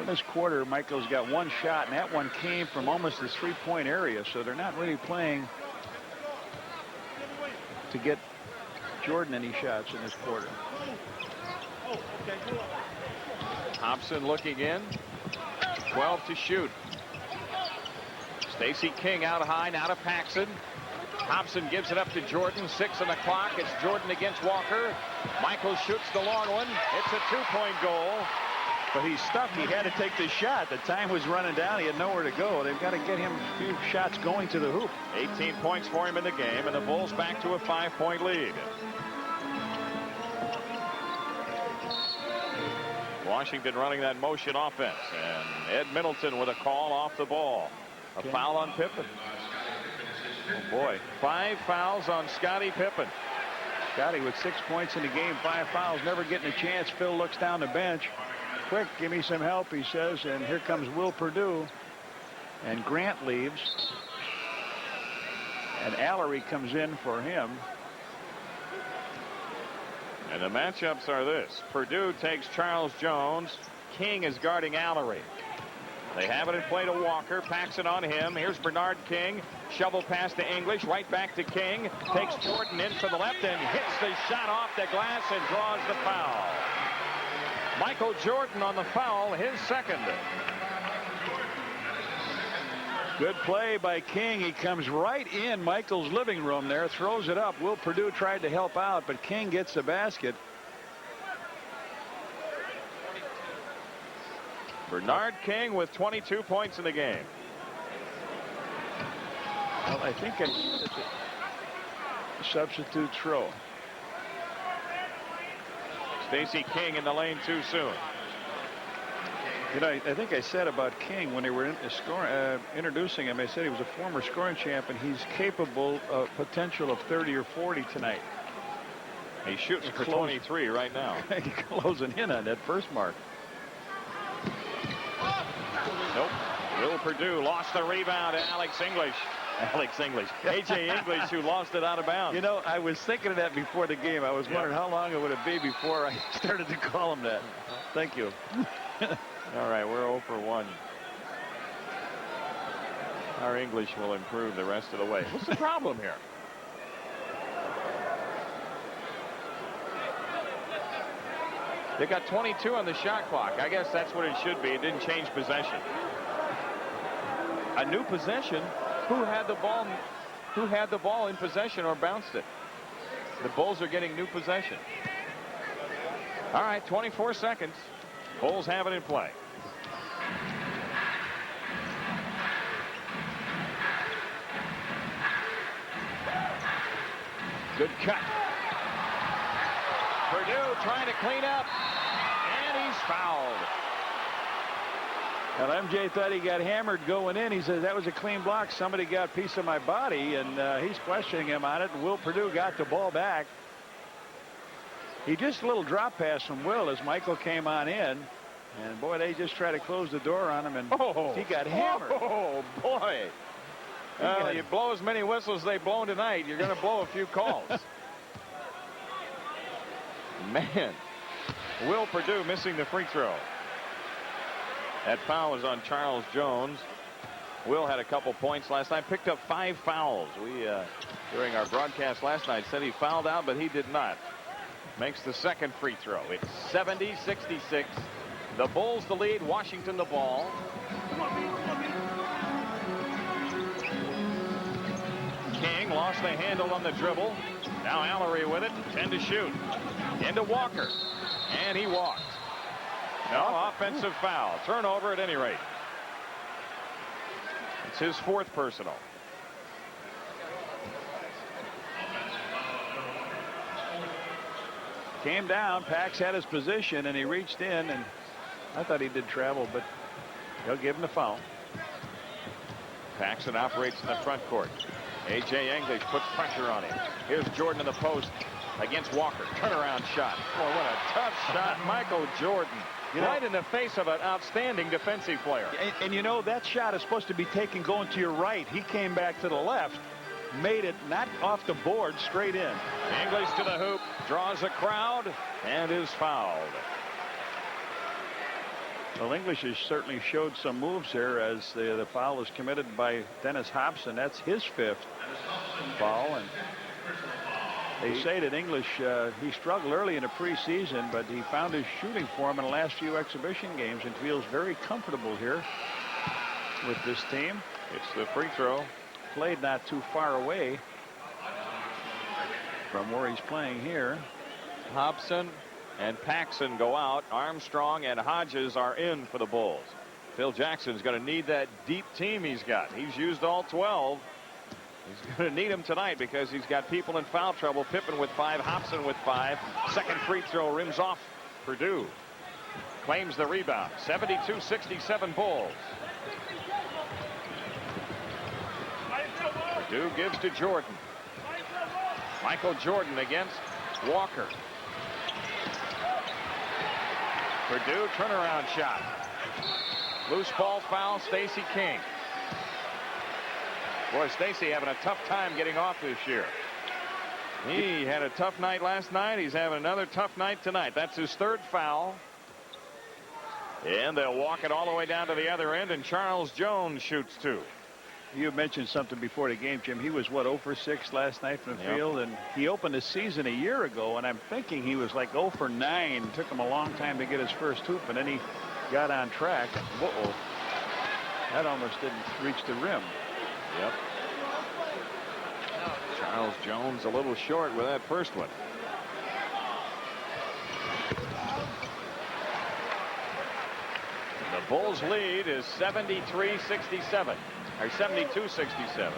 In this quarter, Michael's got 1 shot, and that one came from almost the 3-point area, so they're not really playing to get Jordan any shots in this quarter. Hobson looking in. 12 to shoot. Stacey King out high, now to Paxson. Hobson gives it up to Jordan. 6 on the clock. It's Jordan against Walker. Michael shoots the long one. It's a 2-point goal. But he's stuck. He had to take the shot. The time was running down. He had nowhere to go. They've got to get him a few shots going to the hoop. 18 points for him in the game, and the Bulls back to a 5-point lead. Washington running that motion offense, and Ed Middleton with a call off the ball. A foul on Pippen. Oh boy, 5 fouls on Scottie Pippen. Scottie with 6 points in the game, 5 fouls, never getting a chance. Phil looks down the bench. Quick, give me some help, he says, and here comes Will Perdue. And Grant leaves. And Allery comes in for him. And the matchups are this. Perdue takes Charles Jones. King is guarding Allery. They have it in play to Walker. Packs it on him. Here's Bernard King. Shovel pass to English. Right back to King. Takes Jordan in from the left and hits the shot off the glass and draws the foul. Michael Jordan on the foul, his second. Good play by King. He comes right in Michael's living room there, throws it up. Will Perdue tried to help out, but King gets the basket. Bernard King with 22 points in the game. Well, I think it's a substitute throw. Stacey King in the lane too soon. You know, I think I said about King when they were introducing him, I said he was a former scoring champ, and he's capable of potential of 30 or 40 tonight. He shoots for 23 right now. He's closing in on that first mark. Nope. Will Perdue lost the rebound to Alex English. A.J. English, who lost it out of bounds. You know, I was thinking of that before the game. I was wondering how long it would have been before I started to call him that. Thank you. All right, we're 0 for 1. Our English will improve the rest of the way. What's the problem here? They got 22 on the shot clock. I guess that's what it should be. It didn't change possession. A new possession. Who had the ball? Who had the ball in possession or bounced it? The Bulls are getting new possession. All right, 24 seconds. Bulls have it in play. Good cut. Perdue trying to clean up, and he's fouled. Well, MJ thought he got hammered going in. He says that was a clean block. Somebody got a piece of my body, and he's questioning him on it. And Will Perdue got the ball back. He just a little drop pass from Will as Michael came on in. And, boy, they just try to close the door on him, and he got hammered. Oh, boy. You blow as many whistles as they've blown tonight, you're going to blow a few calls. Man. Will Perdue missing the free throw. That foul was on Charles Jones. Will had a couple points last night. Picked up 5 fouls. We, during our broadcast last night, said he fouled out, but he did not. Makes the second free throw. It's 70-66. The Bulls the lead. Washington the ball. King lost the handle on the dribble. Now Allery with it. 10 to shoot. Into Walker. And he walked. No offensive foul. Turnover at any rate. It's his 4th personal. Came down. Pax had his position, and he reached in, and I thought he did travel, but they'll give him the foul. Paxson operates in the front court. A.J. English puts pressure on him. Here's Jordan in the post against Walker. Turnaround shot. Boy, what a tough shot. Michael Jordan. Right in the face of an outstanding defensive player. And you know, that shot is supposed to be taken going to your right. He came back to the left. Made it not off the board, straight in. English to the hoop. Draws a crowd and is fouled. Well, English has certainly showed some moves here as the foul is committed by Dennis Hobson. That's his 5th foul. And they say that English, he struggled early in the preseason, but he found his shooting form in the last few exhibition games and feels very comfortable here with this team. It's the free throw. Played not too far away. from where he's playing here. Hobson and Paxson go out. Armstrong and Hodges are in for the Bulls. Phil Jackson's going to need that deep team he's got. He's used all 12. He's going to need him tonight because he's got people in foul trouble. Pippen with 5, Hobson with 5. Second free throw rims off. Purdue claims the rebound. 72-67 Bulls. Purdue gives to Jordan. Michael Jordan against Walker. Purdue turnaround shot. Loose ball foul, Stacey King. Boy, Stacey having a tough time getting off this year. He had a tough night last night. He's having another tough night tonight. That's his 3rd foul. And they'll walk it all the way down to the other end, and Charles Jones shoots 2. You mentioned something before the game, Jim. He was, what, 0 for 6 last night from the field? And he opened the season a year ago, and I'm thinking he was like 0 for 9. Took him a long time to get his first hoop, and then he got on track. Uh-oh. That almost didn't reach the rim. Yep. Charles Jones a little short with that first one. The Bulls lead is 73-67. Or 72-67.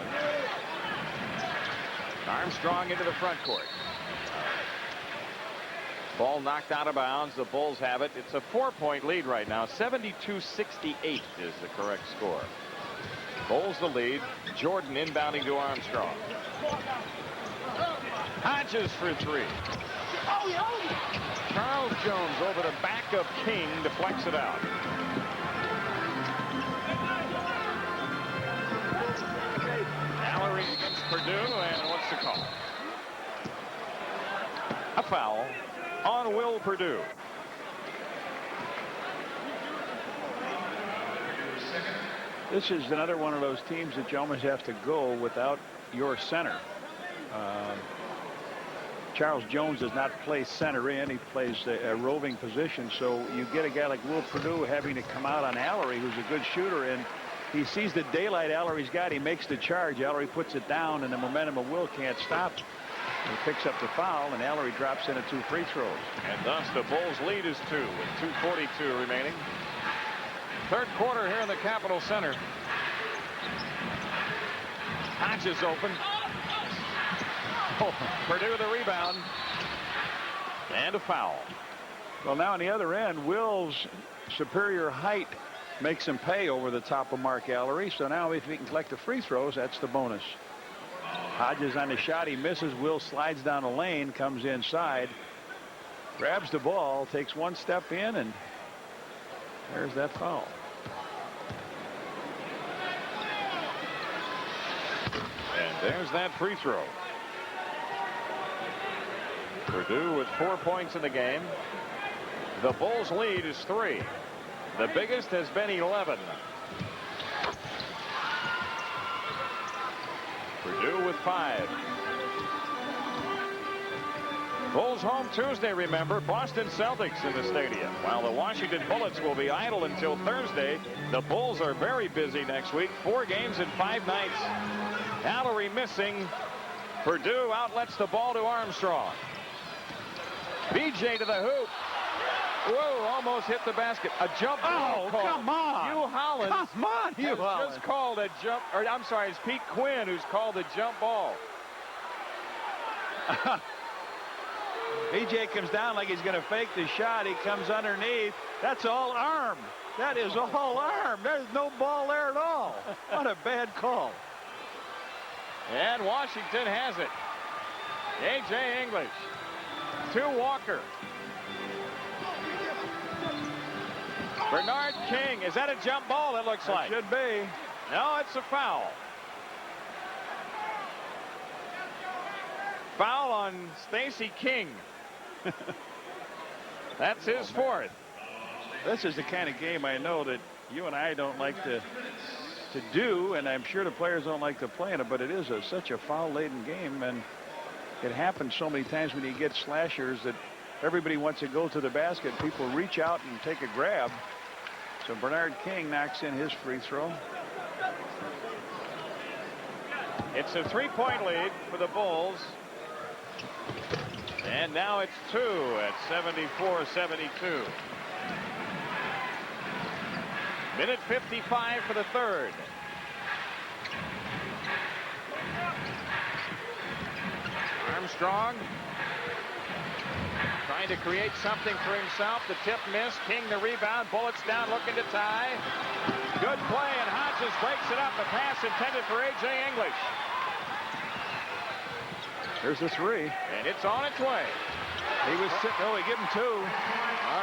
Armstrong into the front court. Ball knocked out of bounds. The Bulls have it. It's a 4-point lead right now. 72-68 is the correct score. Bulls the lead. Jordan inbounding to Armstrong. Hodges for 3. Charles Jones over the back of King deflects it out. Mallory against Purdue, and what's the call? A foul on Will Purdue. This is another one of those teams that you almost have to go without your center. Charles Jones does not play center in. He plays a roving position. So you get a guy like Will Purdue having to come out on Allery, who's a good shooter, and he sees the daylight Allery's got. He makes the charge. Allery puts it down, and the momentum of Will can't stop. He picks up the foul, and Allery drops in at 2 free throws. And thus the Bulls lead is 2 with 2:42 remaining. 3rd quarter here in the Capitol Center. Hodges open. Oh, Purdue the rebound. And a foul. Well, now on the other end, Will's superior height makes him pay over the top of Mark Allery. So now if he can collect the free throws, that's the bonus. Hodges on the shot. He misses. Will slides down the lane, comes inside, grabs the ball, takes 1 step in, and there's that foul. And there's that free throw. Purdue with 4 points in the game. The Bulls lead is 3. The biggest has been 11. Purdue with 5. Bulls home Tuesday, remember. Boston Celtics in the stadium. While the Washington Bullets will be idle until Thursday, the Bulls are very busy next week. 4 games in 5 nights. Allery missing. Purdue outlets the ball to Armstrong. BJ to the hoop. Whoa, almost hit the basket. A jump ball. Oh, come on. Hugh Holland. Come on, Hugh Holland. Just called a jump. Or I'm sorry, it's Pete Quinn who's called the jump ball. BJ comes down like he's going to fake the shot. He comes underneath. That's all arm. That is all arm. There's no ball there at all. What a bad call. And Washington has it. A.J. English to Walker. Bernard King. Is that a jump ball? It looks like. Should be. No, it's a foul. Foul on Stacey King. That's his 4th. This is the kind of game I know that you and I don't like to do, and I'm sure the players don't like to play in it, but it is such a foul-laden game, and it happens so many times when you get slashers that everybody wants to go to the basket. People reach out and take a grab. So Bernard King knocks in his free throw. It's a 3-point lead for the Bulls. And now it's 2 at 74-72. Minute 55 for the third. Armstrong trying to create something for himself. The tip missed. King the rebound. Bullets down looking to tie. Good play, and Hodges breaks it up. The pass intended for A.J. English. There's the three. And it's on its way. He was sitting. Oh, he gave him 2. All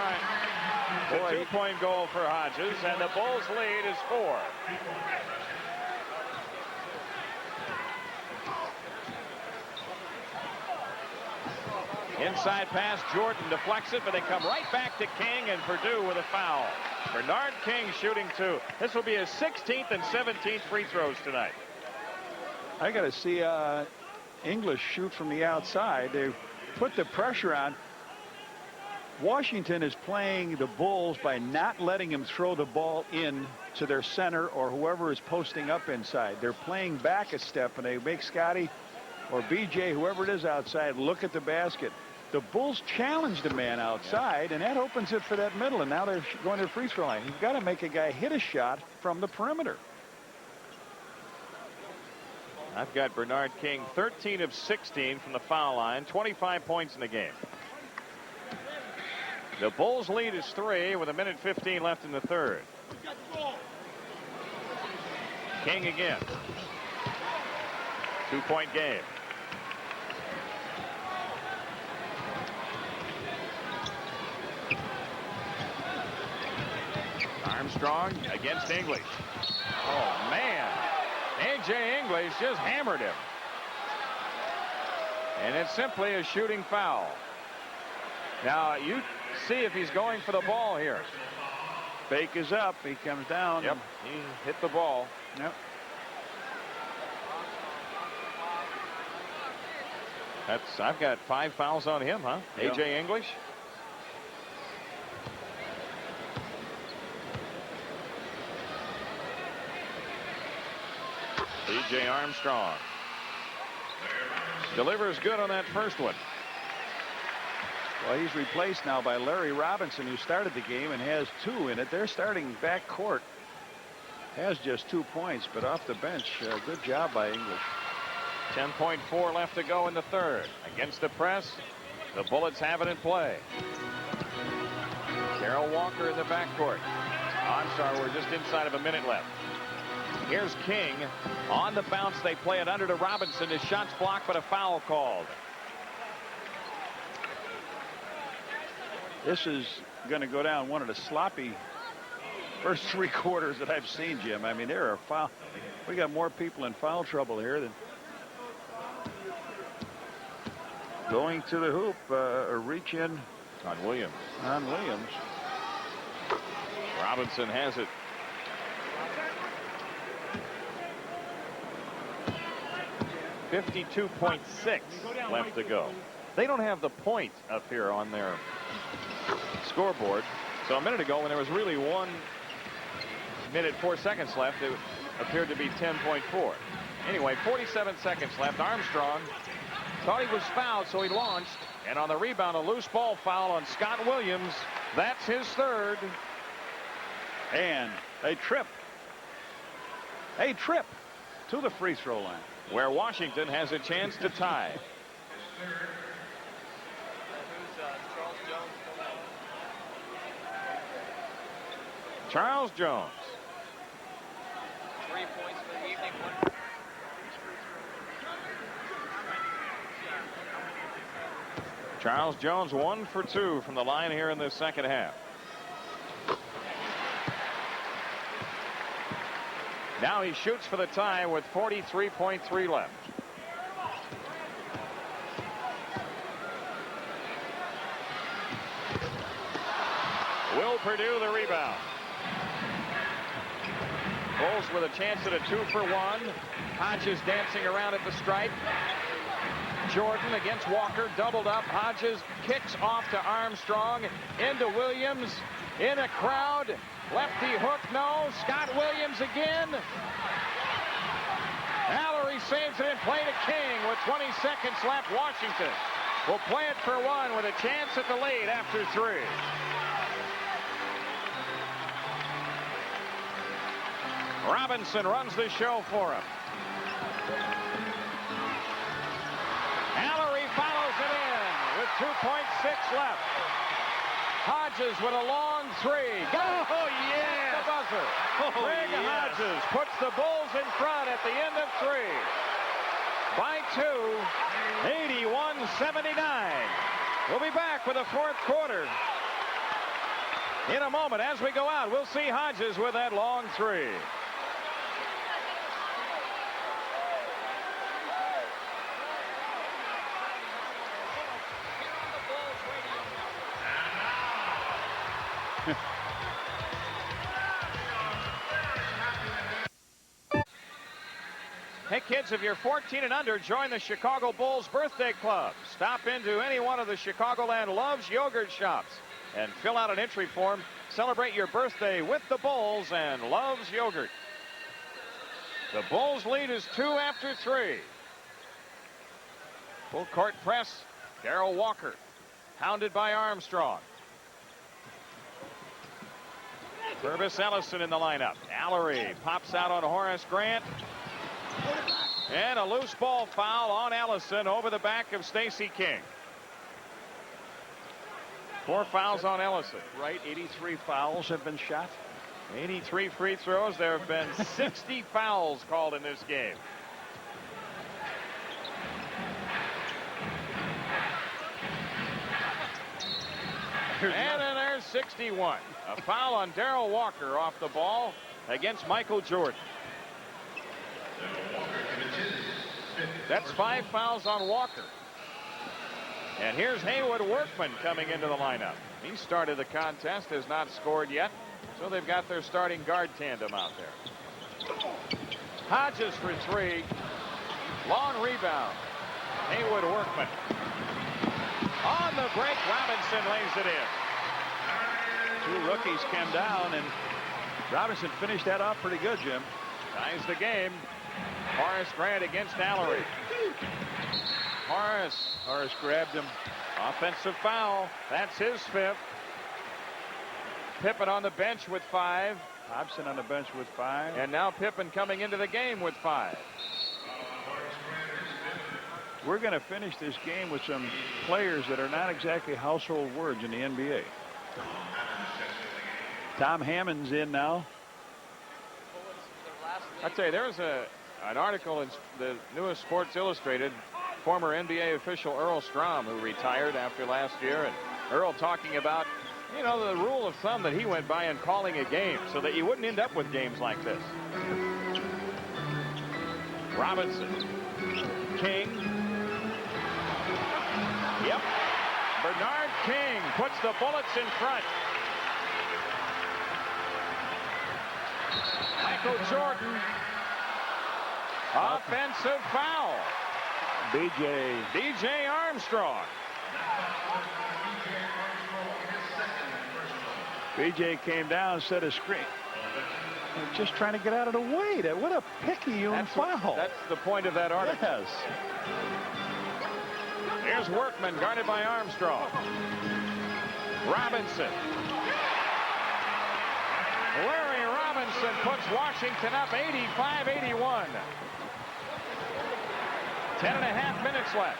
right. A 2-point goal for Hodges, and the Bulls lead is 4. Inside pass, Jordan deflects it, but they come right back to King, and Purdue with a foul. Bernard King shooting 2. This will be his 16th and 17th free throws tonight. I got to see English shoot from the outside. They put the pressure on. Washington is playing the Bulls by not letting him throw the ball in to their center or whoever is posting up inside. They're playing back a step, and they make Scotty or BJ, whoever it is outside, look at the basket. The Bulls challenged a man outside, and that opens it for that middle, and now they're going to the free throw line. You've got to make a guy hit a shot from the perimeter. I've got Bernard King 13 of 16 from the foul line, 25 points in the game. The Bulls lead is 3 with 1:15 left in the third. King again. 2-point game. Armstrong against English. Oh, man. A.J. English just hammered him. And it's simply a shooting foul. Now, you see if he's going for the ball here. Fake is up. He comes down. Yep, he hit the ball. Yep. I've got 5 fouls on him, huh? Yeah. A.J. English. C.J. Armstrong delivers good on that first one. Well, he's replaced now by Larry Robinson, who started the game and has 2 in it. Their starting backcourt has just 2 points, but off the bench, good job by English. 10.4 left to go in the third. Against the press, the Bullets have it in play. Carroll Walker in the backcourt. I'm sorry, we're just inside of a minute left. Here's King. On the bounce, they play it under to Robinson. His shot's blocked, but a foul called. This is going to go down one of the sloppy first 3 quarters that I've seen, Jim. I mean, there are foul. We got more people in foul trouble here than going to the hoop. A reach in on Williams. On Williams. Robinson has it. .6 left to go. They don't have the point up here on their scoreboard. So a minute ago, when there was really 1 minute 4 seconds left, it appeared to be 10.4. Anyway, 47 seconds left. Armstrong thought he was fouled, so he launched. And on the rebound, a loose ball foul on Scott Williams. That's his third. And a trip. A trip to the free throw line, where Washington has a chance to tie. Charles Jones. 3 points for the evening. Charles Jones 1 for 2 from the line here in the second half. Now he shoots for the tie with 43.3 left. Will Purdue the rebound. Bulls with a chance at a 2 for 1. Hodges dancing around at the stripe. Jordan against Walker, doubled up. Hodges kicks off to Armstrong, into Williams, in a crowd. Lefty hook, no. Scott Williams again. Mallory saves it in play to King with 20 seconds left. Washington will play it for one with a chance at the lead after 3. Robinson runs the show for him. Allery follows it in with 2.6 left. Hodges with a long 3. Oh, yeah! The buzzer. Greg Hodges puts the Bulls in front at the end of 3. By 2, 81-79. We'll be back with the fourth quarter in a moment. As we go out, we'll see Hodges with that long 3. Hey kids, if you're 14 and under, join the Chicago Bulls Birthday Club. Stop into any one of the Chicagoland Love's yogurt shops and fill out an entry form. Celebrate your birthday with the Bulls and Love's yogurt. The Bulls lead is 2 after 3. Full court press. Darrell Walker hounded by Armstrong. Purvis Ellison in the lineup. Allery pops out on Horace Grant. And a loose ball foul on Ellison over the back of Stacey King. 4 fouls on Ellison. Right, 83 fouls have been shot. 83 free throws. There have been 60 fouls called in this game. And then there's 61. A foul on Darrell Walker off the ball against Michael Jordan. That's 5 fouls on Walker. And here's Haywood Workman coming into the lineup. He started the contest, has not scored yet. So they've got their starting guard tandem out there. Hodges for 3. Long rebound. Haywood Workman. On the break, Robinson lays it in. 2 rookies came down, and Robinson finished that off pretty good, Jim. Ties the game. Horace Grant against Allery. Horace grabbed him. Offensive foul. That's his 5th. Pippen on the bench with 5. Hobson on the bench with 5. And now Pippen coming into the game with 5. We're going to finish this game with some players that are not exactly household words in the NBA. Tom Hammond's in now. I tell you, there's an article in the newest Sports Illustrated. Former NBA official Earl Strom, who retired after last year, and Earl talking about, you know, the rule of thumb that he went by in calling a game so that you wouldn't end up with games like this. Robinson. King. Yep. Bernard King puts the Bullets in front. Michael Jordan. Offensive foul. B.J. Armstrong. B.J. came down and set a screen. Just trying to get out of the way. What a picayune foul. That's the point of that article. Yes. Here's Workman guarded by Armstrong. Robinson. Larry Robinson puts Washington up 85-81. 10.5 minutes left.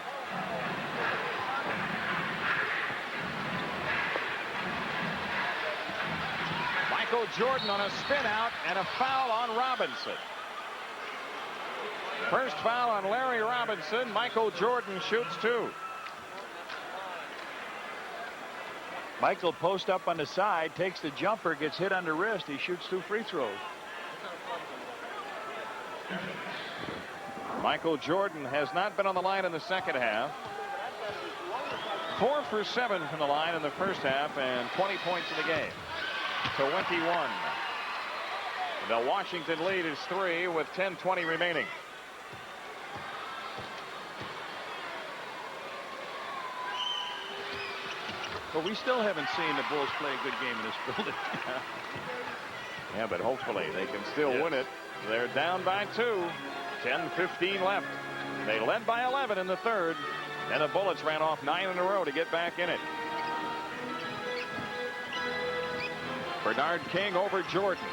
Michael Jordan on a spin out and a foul on Robinson. First foul on Larry Robinson. Michael Jordan shoots 2. Michael post up on the side, takes the jumper, gets hit on the wrist. He shoots 2 free throws. Michael Jordan has not been on the line in the second half. 4 for 7 from the line in the first half and 20 points in the game. 21. The Washington lead is 3 with 10:20 remaining. But we still haven't seen the Bulls play a good game in this building. Yeah, but hopefully they can still win it. They're down by 2. 10:15 left. They led by 11 in the third, and the Bullets ran off 9 in a row to get back in it. Bernard King over Jordan.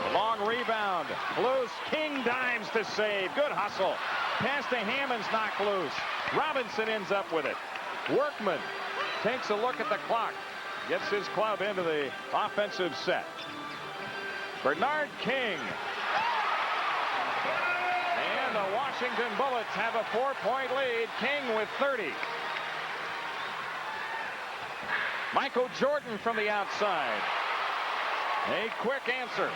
A long rebound. Loose. King dives to save. Good hustle. Pass to Hammonds, knocked loose. Robinson ends up with it. Workman takes a look at the clock. Gets his club into the offensive set. Bernard King. And the Washington Bullets have a 4-point lead. King with 30. Michael Jordan from the outside. A quick answer.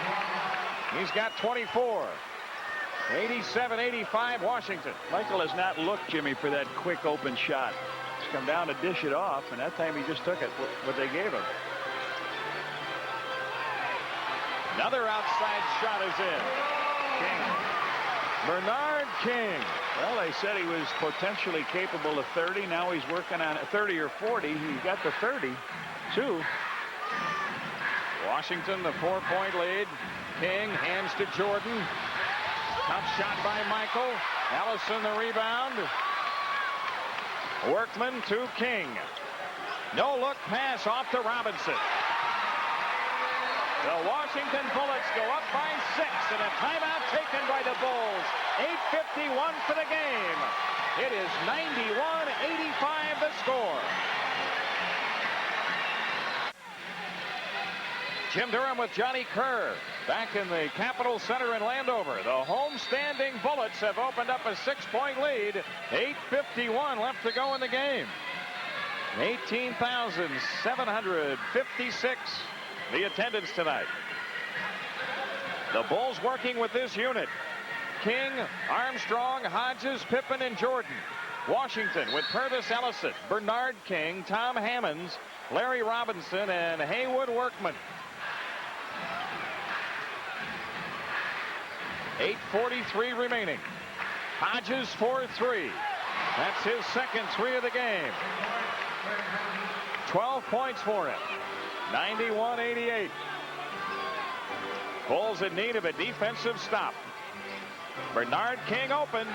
He's got 24. 87-85 Washington. Michael has not looked, Jimmy, for that quick open shot. He's come down to dish it off, and that time he just took it, what they gave him. Another outside shot is in. King. Bernard King. Well, they said he was potentially capable of 30. Now he's working on 30 or 40. He got the 32. Washington, the 4-point lead. King hands to Jordan. Tough shot by Michael. Allison the rebound. Workman to King. No look pass off to Robinson. The Washington Bullets go up by 6 and a timeout taken by the Bulls. 8:51 for the game. It is 91-85 the score. Jim Durham with Johnny Kerr back in the Capitol Center in Landover. The home-standing Bullets have opened up a 6-point lead. 8:51 left to go in the game. 18,756 the attendance tonight. The Bulls working with this unit. King, Armstrong, Hodges, Pippen, and Jordan. Washington with Purvis Ellison, Bernard King, Tom Hammonds, Larry Robinson, and Haywood Workman. 8:43 remaining. Hodges for 3. That's his second 3 of the game. 12 points for him. 91-88. Bulls in need of a defensive stop. Bernard King open.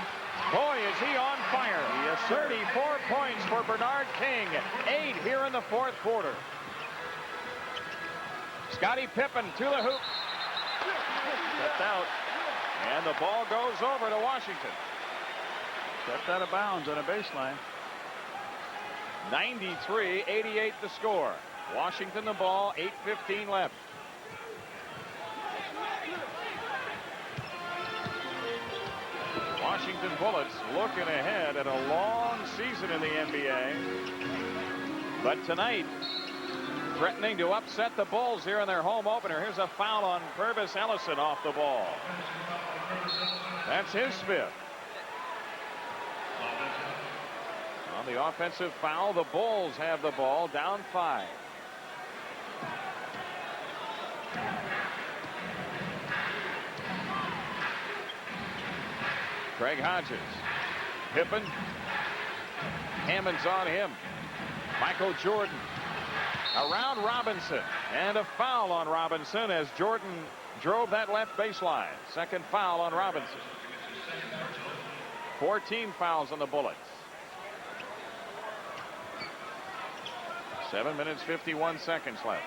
Boy, is he on fire. Yes, 34 points for Bernard King. 8 here in the fourth quarter. Scottie Pippen to the hoop. Stepped out. And the ball goes over to Washington. Stepped out of bounds on a baseline. 93-88 the score. Washington the ball, 8:15 left. Washington Bullets looking ahead at a long season in the NBA. But tonight, threatening to upset the Bulls here in their home opener. Here's a foul on Purvis Ellison off the ball. That's his 5th. On the offensive foul, the Bulls have the ball, down 5. Craig Hodges. Pippen. Hammonds on him. Michael Jordan. Around Robinson. And a foul on Robinson as Jordan drove that left baseline. Second foul on Robinson. 14 fouls on the Bullets. 7 minutes, 51 seconds left.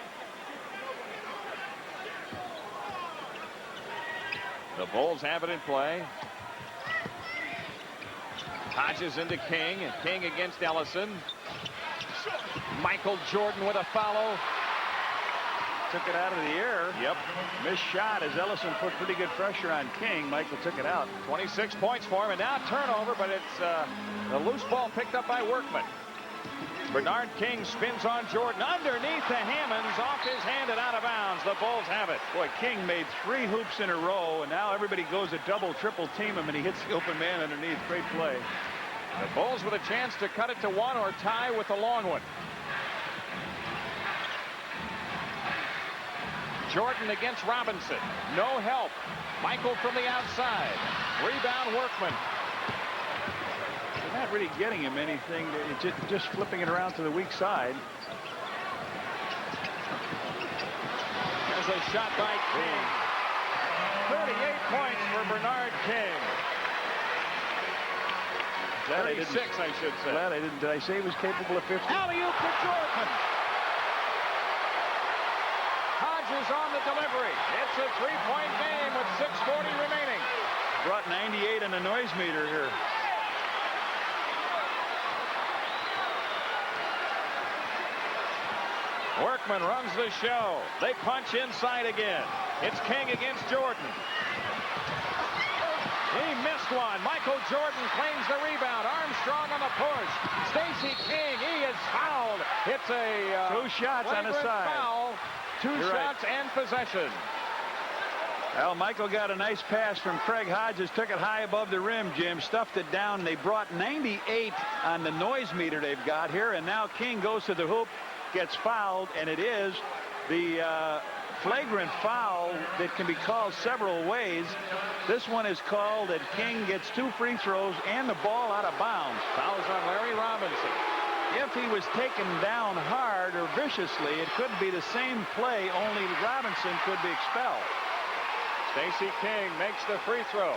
The Bulls have it in play. Hodges into King, and King against Ellison. Michael Jordan with a follow. Took it out of the air. Yep. Missed shot as Ellison put pretty good pressure on King. Michael took it out. 26 points for him, and now turnover, but it's the loose ball picked up by Workman. Bernard King spins on Jordan underneath the Hammonds, off his hand and out of bounds. The Bulls have it. Boy, King made 3 hoops in a row, and now everybody goes to double, triple team him, and he hits the open man underneath. Great play. The Bulls with a chance to cut it to 1 or tie with the long one. Jordan against Robinson. No help. Michael from the outside. Rebound Workman. They're not really getting him anything. Just flipping it around to the weak side. There's a shot by King. 38 points for Bernard King. 36, I should say. Glad I didn't. Did I say he was capable of 50? Alley-oop to Jordan. Hodges on the delivery. It's a three-point game with 6:40 remaining. Brought 98 in the noise meter here. Workman runs the show. They punch inside again. It's King against Jordan. He missed one. Michael Jordan claims the rebound. Armstrong on the push. Stacey King, he is fouled. It's a 2 shots on the side. Foul. 2 You're shots right. and possession. Well, Michael got a nice pass from Craig Hodges. Took it high above the rim, Jim. Stuffed it down. They brought 98 on the noise meter they've got here. And now King goes to the hoop, gets fouled, and it is the flagrant foul that can be called several ways. This one is called, and King gets 2 free throws and the ball out of bounds. Fouls on Larry Robinson. If he was taken down hard or viciously, it could be the same play, only Robinson could be expelled. Stacey King makes the free throw.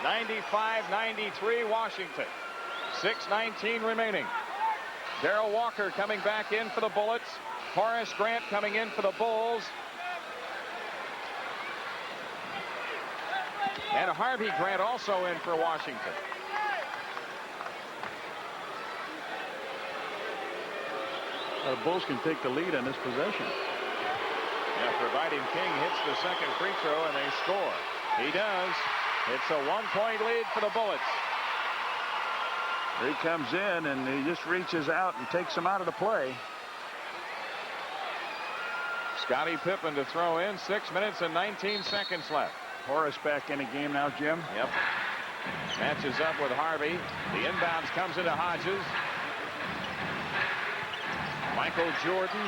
95-93 Washington. 6:19 remaining. Darrell Walker coming back in for the Bullets. Horace Grant coming in for the Bulls. And Harvey Grant also in for Washington. The Bulls can take the lead on this possession. Yeah, providing King hits the second free throw and they score. He does. It's a 1-point lead for the Bullets. He comes in and he just reaches out and takes him out of the play. Scottie Pippen to throw in. 6 minutes and 19 seconds left. Horace back in the game now, Jim. Yep. Matches up with Harvey. The inbounds comes into Hodges. Michael Jordan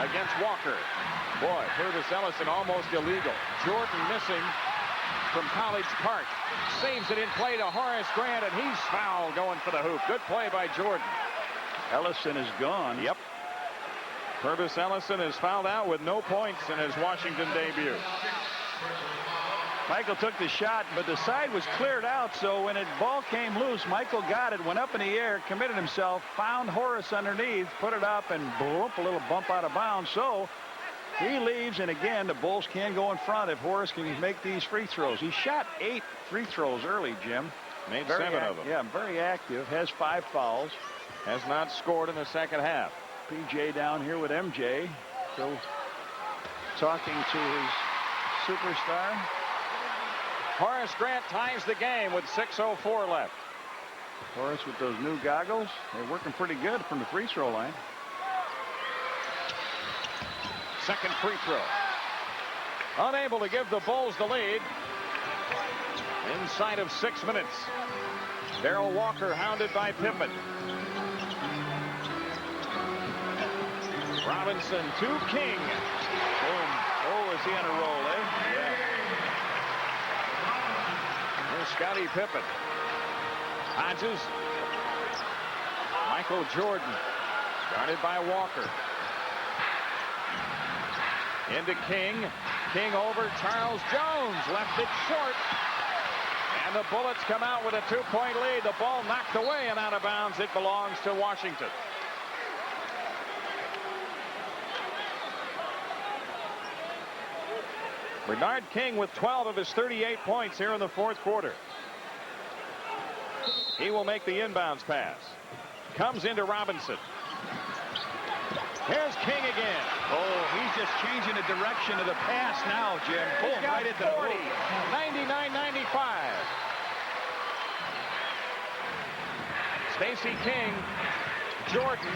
against Walker. Boy, Purvis Ellison almost illegal. Jordan missing from College Park. Saves it in play to Horace Grant, and he's fouled going for the hoop. Good play by Jordan. Ellison is gone. Yep. Purvis Ellison is fouled out with no points in his Washington debut. Michael took the shot, but the side was cleared out, so when the ball came loose, Michael got it, went up in the air, committed himself, found Horace underneath, put it up, and boom, a little bump out of bounds. So he leaves, and again, the Bulls can go in front if Horace can make these free throws. He shot 8 free throws early, Jim. Made 7 of them. Yeah, very active, has 5 fouls. Has not scored in the second half. PJ down here with MJ, still talking to his superstar. Horace Grant ties the game with 6:04 left. Horace with those new goggles, they're working pretty good from the free throw line. Second free throw. Unable to give the Bulls the lead. Inside of 6 minutes. Darrell Walker hounded by Pippen. Robinson to King. Boom. Oh, is he on a roll, eh? Yeah. Here's Scottie Pippen. Hodges. Michael Jordan. Guarded by Walker. Into King. King over Charles Jones. Left it short. And the Bullets come out with a 2-point lead. The ball knocked away and out of bounds. It belongs to Washington. Bernard King with 12 of his 38 points here in the fourth quarter. He will make the inbounds pass. Comes into Robinson. Here's King again. Oh, he's just changing the direction of the pass now, Jim. Boom, right into the 40. hoop. 99-95. Stacey King. Jordan.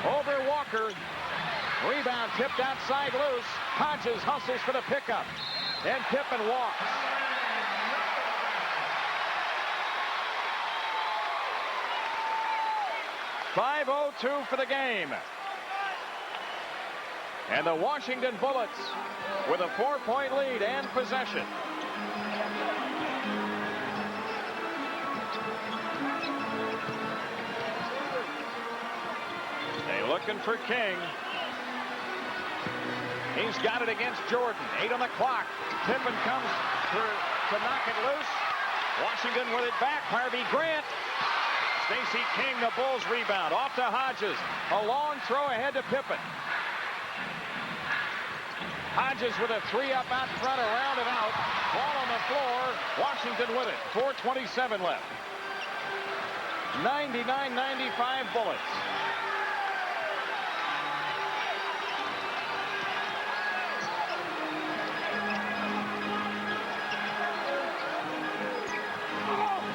Over Walker. Rebound tipped outside loose. Hodges hustles for the pickup. And Pippen walks. .502 for the game. And the Washington Bullets with a 4-point lead and possession. They looking for King. He's got it against Jordan. 8 on the clock. Pippen comes to knock it loose. Washington with it back. Harvey Grant. Stacey King, the Bulls rebound. Off to Hodges. A long throw ahead to Pippen. Hodges with a three up out front, around and out. Ball on the floor. Washington with it. 4:27 left. 99-95 Bullets.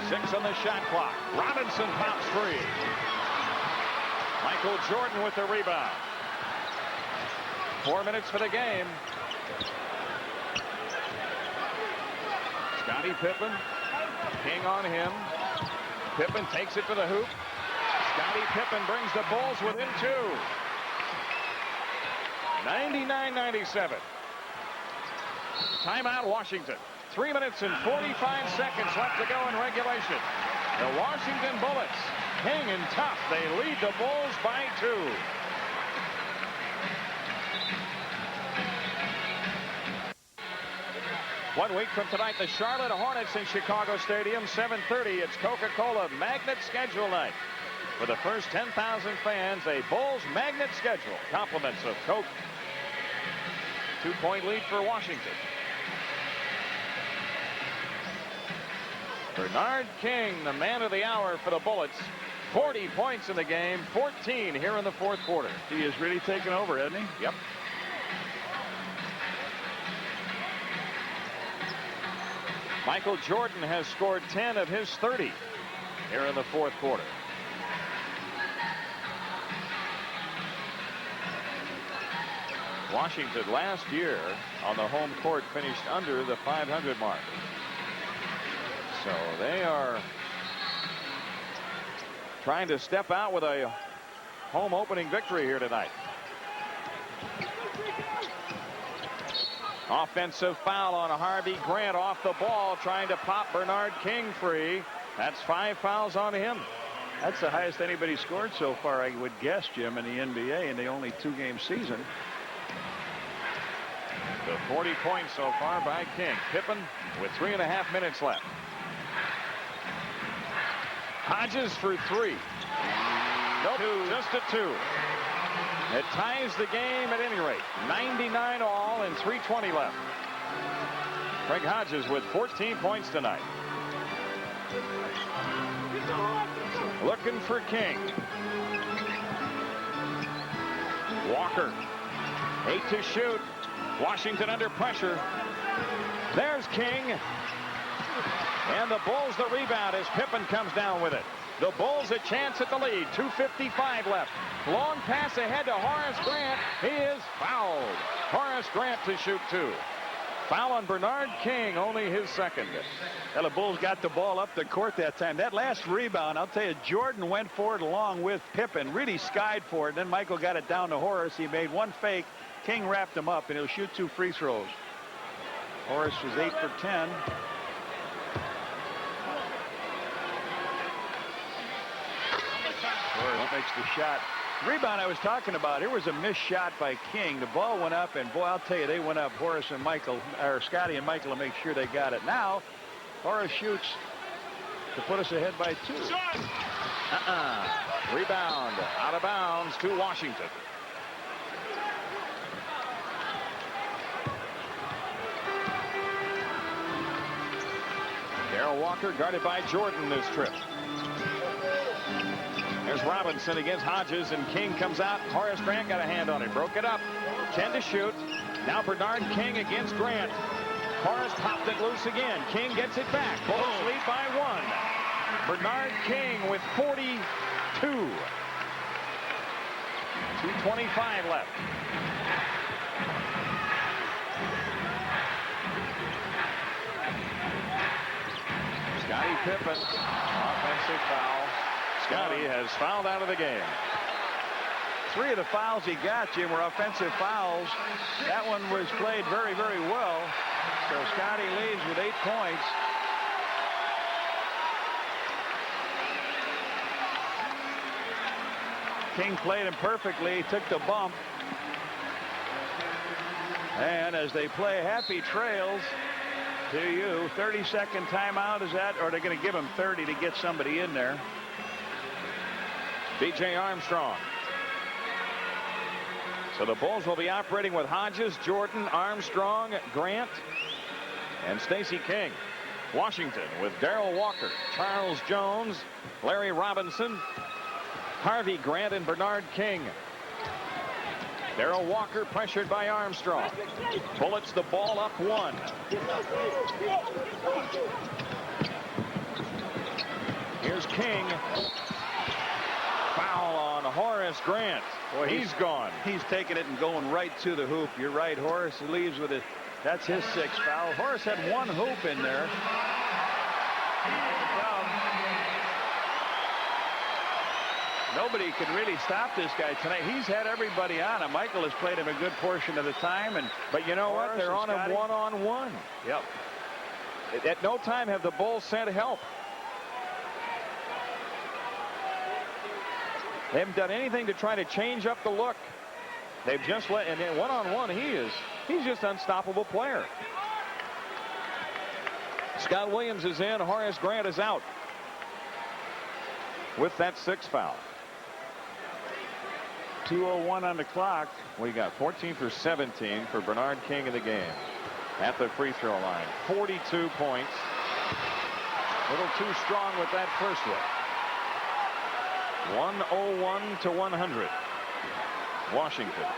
Six on the shot clock. Robinson pops free. Michael Jordan with the rebound. 4 minutes for the game. Scottie Pippen. King on him. Pippen takes it to the hoop. Scottie Pippen brings the Bulls within two. 99-97. Timeout Washington. 3 minutes and 45 seconds left to go in regulation. The Washington Bullets hanging tough. They lead the Bulls by 2. One week from tonight, the Charlotte Hornets in Chicago Stadium, 7:30. It's Coca-Cola Magnet Schedule Night. For the first 10,000 fans, a Bulls Magnet Schedule. Compliments of Coke. 2-point lead for Washington. Bernard King, the man of the hour for the Bullets. 40 points in the game, 14 here in the fourth quarter. He has really taken over, hasn't he? Yep. Michael Jordan has scored 10 of his 30 here in the fourth quarter. Washington last year on the home court finished under the 500 mark. So they are trying to step out with a home opening victory here tonight. Offensive foul on Harvey Grant off the ball, trying to pop Bernard King free. That's 5 fouls on him. That's the highest anybody scored so far, I would guess, Jim, in the NBA in the only 2-game season. The 40 points so far by King. Pippen with 3.5 minutes left. Hodges for 3. Nope, just a 2. It ties the game at any rate. 99 all and 3:20 left. Craig Hodges with 14 points tonight. Looking for King. Walker. 8 to shoot. Washington under pressure. There's King. And the Bulls the rebound as Pippen comes down with it. The Bulls a chance at the lead. 2:55 left. Long pass ahead to Horace Grant. He is fouled. Horace Grant to shoot 2. Foul on Bernard King, only his second. Well, the Bulls got the ball up the court that time. That last rebound, I'll tell you, Jordan went for it along with Pippen. Really skied for it. Then Michael got it down to Horace. He made one fake. King wrapped him up, and he'll shoot 2 free throws. Horace was 8 for 10. Horace makes the shot. Rebound I was talking about. Here was a missed shot by King. The ball went up, and boy, I'll tell you, they went up. Horace and Michael, or Scottie and Michael, to make sure they got it. Now, Horace shoots to put us ahead by 2. Rebound out of bounds to Washington. Darrell Walker guarded by Jordan this trip. There's Robinson against Hodges, and King comes out. Horace Grant got a hand on it. Broke it up. 10 to shoot. Now Bernard King against Grant. Horace popped it loose again. King gets it back. Bulls lead by 1. Bernard King with 42. 2:25 left. Scottie Pippen. Offensive foul. Scottie has fouled out of the game. 3 of the fouls he got, Jim, were offensive fouls. That one was played very, very well. So Scottie leads with 8 points. King played him perfectly, took the bump. And as they play happy trails, to you. 30-second timeout, is that? Or are they going to give him 30 to get somebody in there? B.J. Armstrong. So the Bulls will be operating with Hodges, Jordan, Armstrong, Grant, and Stacey King. Washington with Darrell Walker, Charles Jones, Larry Robinson, Harvey Grant, and Bernard King. Darrell Walker pressured by Armstrong. Bullets the ball up 1. Here's King. Foul on Horace Grant. Boy, he's gone. He's taking it and going right to the hoop. You're right. Horace leaves with it. That's his 6th foul. Horace had 1 hoop in there. Nobody can really stop this guy tonight. He's had everybody on him. Michael has played him a good portion of the time. But you know what? They're on him one-on-one. Yep. At no time have the Bulls sent help. They haven't done anything to try to change up the look. They've just let, and then one-on-one, he's just an unstoppable player. Scott Williams is in. Horace Grant is out with that 6th foul. 2:01 on the clock. We got 14 for 17 for Bernard King in the game at the free throw line. 42 points. A little too strong with that first one. 101 to 100. Washington.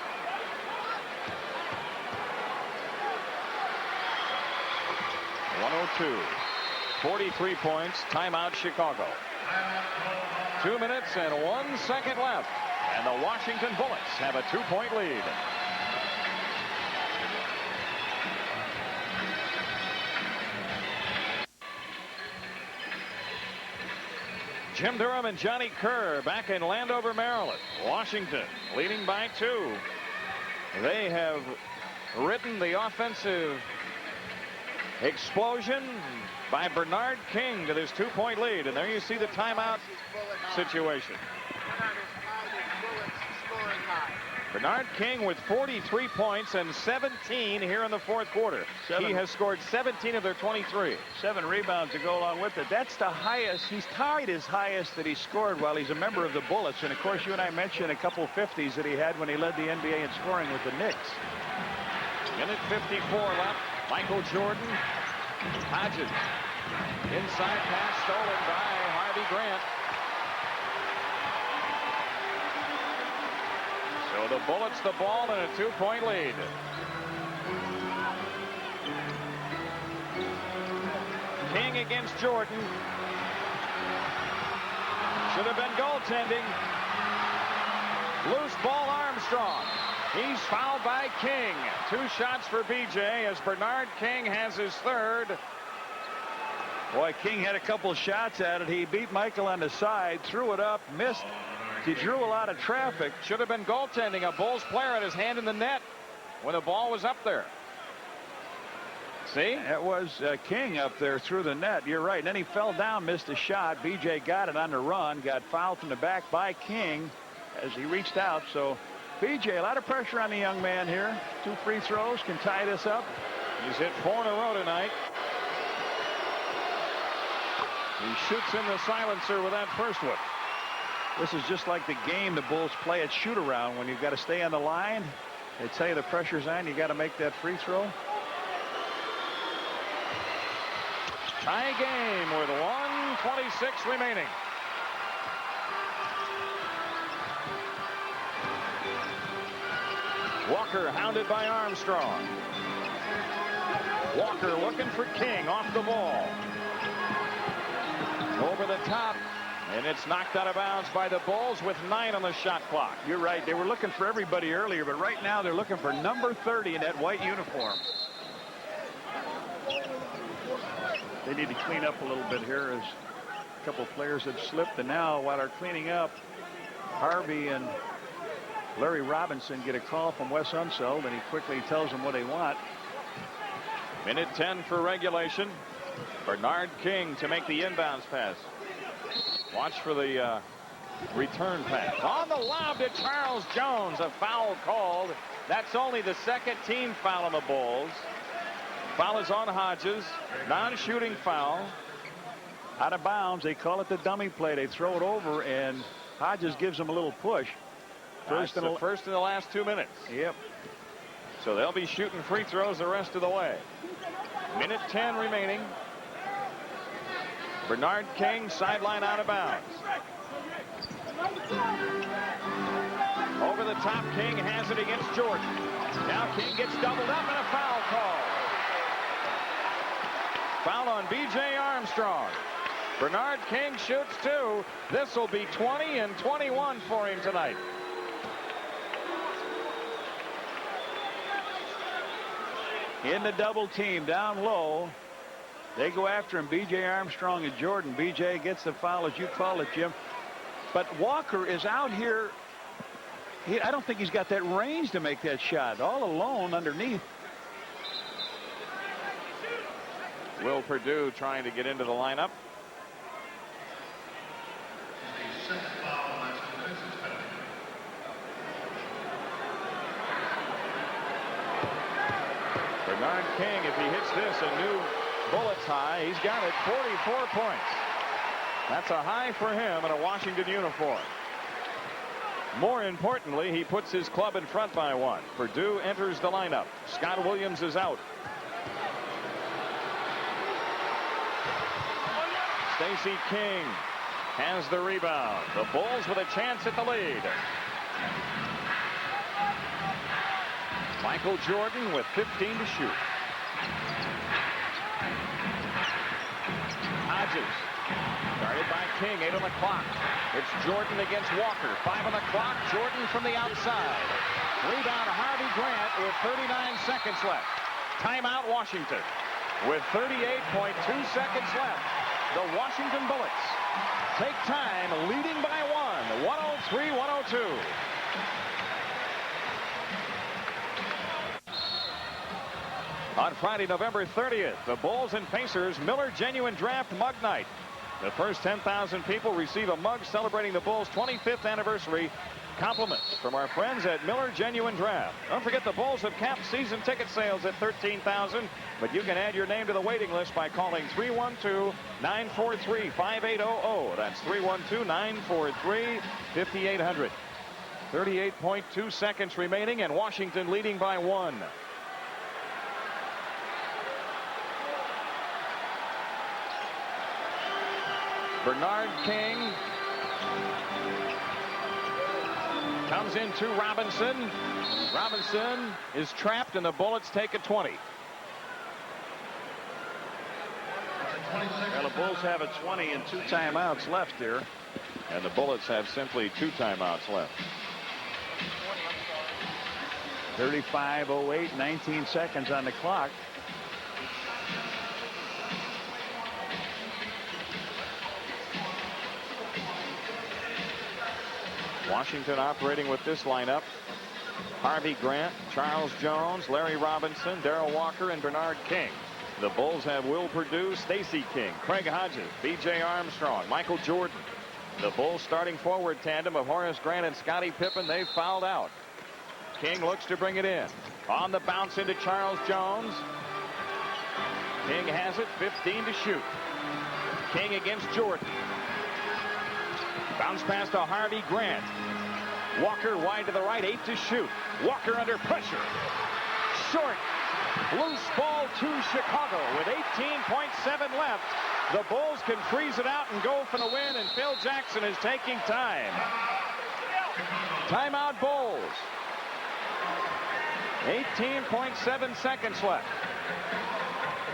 .102. 43 points. Timeout Chicago. 2 minutes and 1 second left. And the Washington Bullets have a 2-point lead. Jim Durham and Johnny Kerr back in Landover, Maryland. Washington leading by 2. They have ridden the offensive explosion by Bernard King to this 2-point lead. And there you see the timeout situation. Bernard King with 43 points and 17 here in the 4th quarter. He has scored 17 of their 23. 7 rebounds to go along with it. That's the highest. He's tied his highest that he scored while he's a member of the Bullets. And of course, you and I mentioned a couple 50s that he had when he led the NBA in scoring with the Knicks. Minute 54 left. Michael Jordan. Hodges. Inside pass stolen by Harvey Grant. So the Bullets the ball and a 2-point lead. King against Jordan. Should have been goaltending. Loose ball Armstrong. He's fouled by King. 2 shots for BJ as Bernard King has his 3rd. Boy, King had a couple shots at it. He beat Michael on the side, threw it up, missed. He drew a lot of traffic. Should have been goaltending. A Bulls player had his hand in the net when the ball was up there. See? It was King up there through the net. You're right. And then he fell down, missed a shot. BJ got it on the run, got fouled from the back by King as he reached out. So BJ, a lot of pressure on the young man here. 2 free throws can tie this up. He's hit 4 in a row tonight. He shoots in the silencer with that first one. This is just like the game the Bulls play at shoot around. When you've got to stay on the line, they tell you the pressure's on. You got to make that free throw. Tie game with 1:26 remaining. Walker hounded by Armstrong. Walker looking for King off the ball. Over the top. And it's knocked out of bounds by the Bulls with 9 on the shot clock. You're right. They were looking for everybody earlier, but right now they're looking for number 30 in that white uniform. They need to clean up a little bit here as a couple players have slipped. And now while they're cleaning up, Harvey and Larry Robinson get a call from Wes Unseld, and he quickly tells them what they want. Minute 10 for regulation. Bernard King to make the inbounds pass. Watch for the return pass. On the lob to Charles Jones. A foul called. That's only the 2nd team foul on the Bulls. Foul is on Hodges. Non-shooting foul. Out of bounds. They call it the dummy play. They throw it over, and Hodges gives them a little push. First in the last 2 minutes. Yep. So they'll be shooting free throws the rest of the way. Minute 10 remaining. Bernard King, sideline out of bounds. Over the top, King has it against Jordan. Now King gets doubled up and a foul call. Foul on B.J. Armstrong. Bernard King shoots two. This will be 20 and 21 for him tonight. In the double team down low. They go after him, B.J. Armstrong and Jordan. B.J. gets the foul, as you call it, Jim. But Walker is out here. I don't think he's got that range to make that shot. All alone underneath. Will Perdue trying to get into the lineup. Bernard King, if he hits this, a new Bullets high. He's got it, 44 points. That's a high for him in a Washington uniform. More importantly, he puts his club in front by one. Perdue enters the lineup. Scott Williams is out. Stacey King has the rebound. The Bulls with a chance at the lead. Michael Jordan with 15 to shoot. Hodges guarded by King. 8 on the clock. It's Jordan against Walker. 5 on the clock. Jordan from the outside. Rebound Harvey Grant with 39 seconds left. Timeout Washington. With 38.2 seconds left, the Washington Bullets take time, leading by one. 103-102. On Friday, November 30th, the Bulls and Pacers Miller Genuine Draft Mug Night. The first 10,000 people receive a mug celebrating the Bulls' 25th anniversary. Compliments from our friends at Miller Genuine Draft. Don't forget the Bulls have capped season ticket sales at $13,000, but you can add your name to the waiting list by calling 312-943-5800. That's 312-943-5800. 38.2 seconds remaining, and Washington leading by one. Bernard King comes into Robinson. Robinson is trapped, and the Bullets take a 20. Well, the Bulls have a 20 and 2 timeouts left here. And the Bullets have simply 2 timeouts left. 35:08, 19 seconds on the clock. Washington operating with this lineup. Harvey Grant, Charles Jones, Larry Robinson, Darrell Walker, and Bernard King. The Bulls have Will Perdue, Stacey King, Craig Hodges, B.J. Armstrong, Michael Jordan. The Bulls starting forward tandem of Horace Grant and Scottie Pippen, they've fouled out. King looks to bring it in. On the bounce into Charles Jones. King has it, 15 to shoot. King against Jordan. Bounce pass to Harvey Grant. Walker wide to the right, 8 to shoot. Walker under pressure. Short. Loose ball to Chicago with 18.7 left. The Bulls can freeze it out and go for the win, and Phil Jackson is taking time. Timeout Bulls. 18.7 seconds left.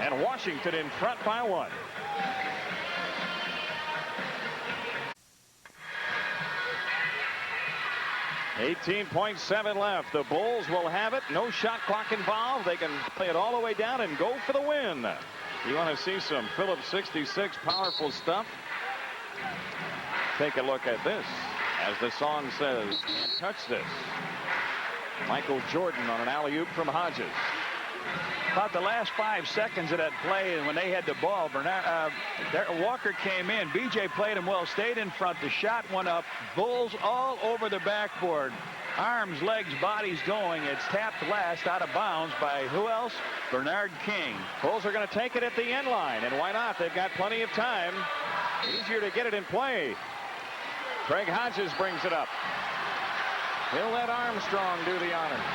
And Washington in front by one. 18.7 left. The Bulls will have it. No shot clock involved. They can play it all the way down and go for the win. You want to see some Phillips 66 powerful stuff? Take a look at this. As the song says, touch this. Michael Jordan on an alley-oop from Hodges. About the last 5 seconds of that play, and when they had the ball, Walker came in. B.J. played him well, stayed in front. The shot went up. Bulls all over the backboard. Arms, legs, bodies going. It's tapped last out of bounds by who else? Bernard King. Bulls are going to take it at the end line, and why not? They've got plenty of time. Easier to get it in play. Craig Hodges brings it up. He'll let Armstrong do the honors.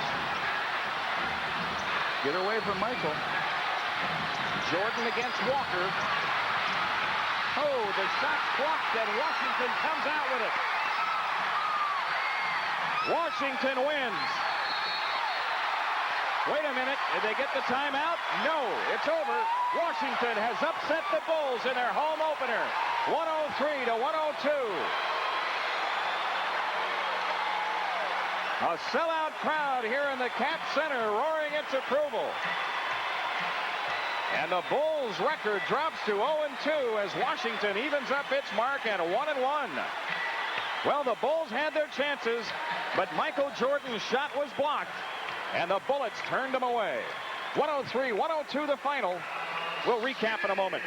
Get away from Michael. Jordan against Walker. Oh, the shot's blocked, and Washington comes out with it. Washington wins. Wait a minute, did they get the timeout? No, it's over. Washington has upset the Bulls in their home opener. 103 to 102. A sellout crowd here in the Cap Center roaring its approval. And the Bulls record drops to 0-2 as Washington evens up its mark at 1-1. Well, the Bulls had their chances, but Michael Jordan's shot was blocked, and the Bullets turned them away. 103-102 the final. We'll recap in a moment.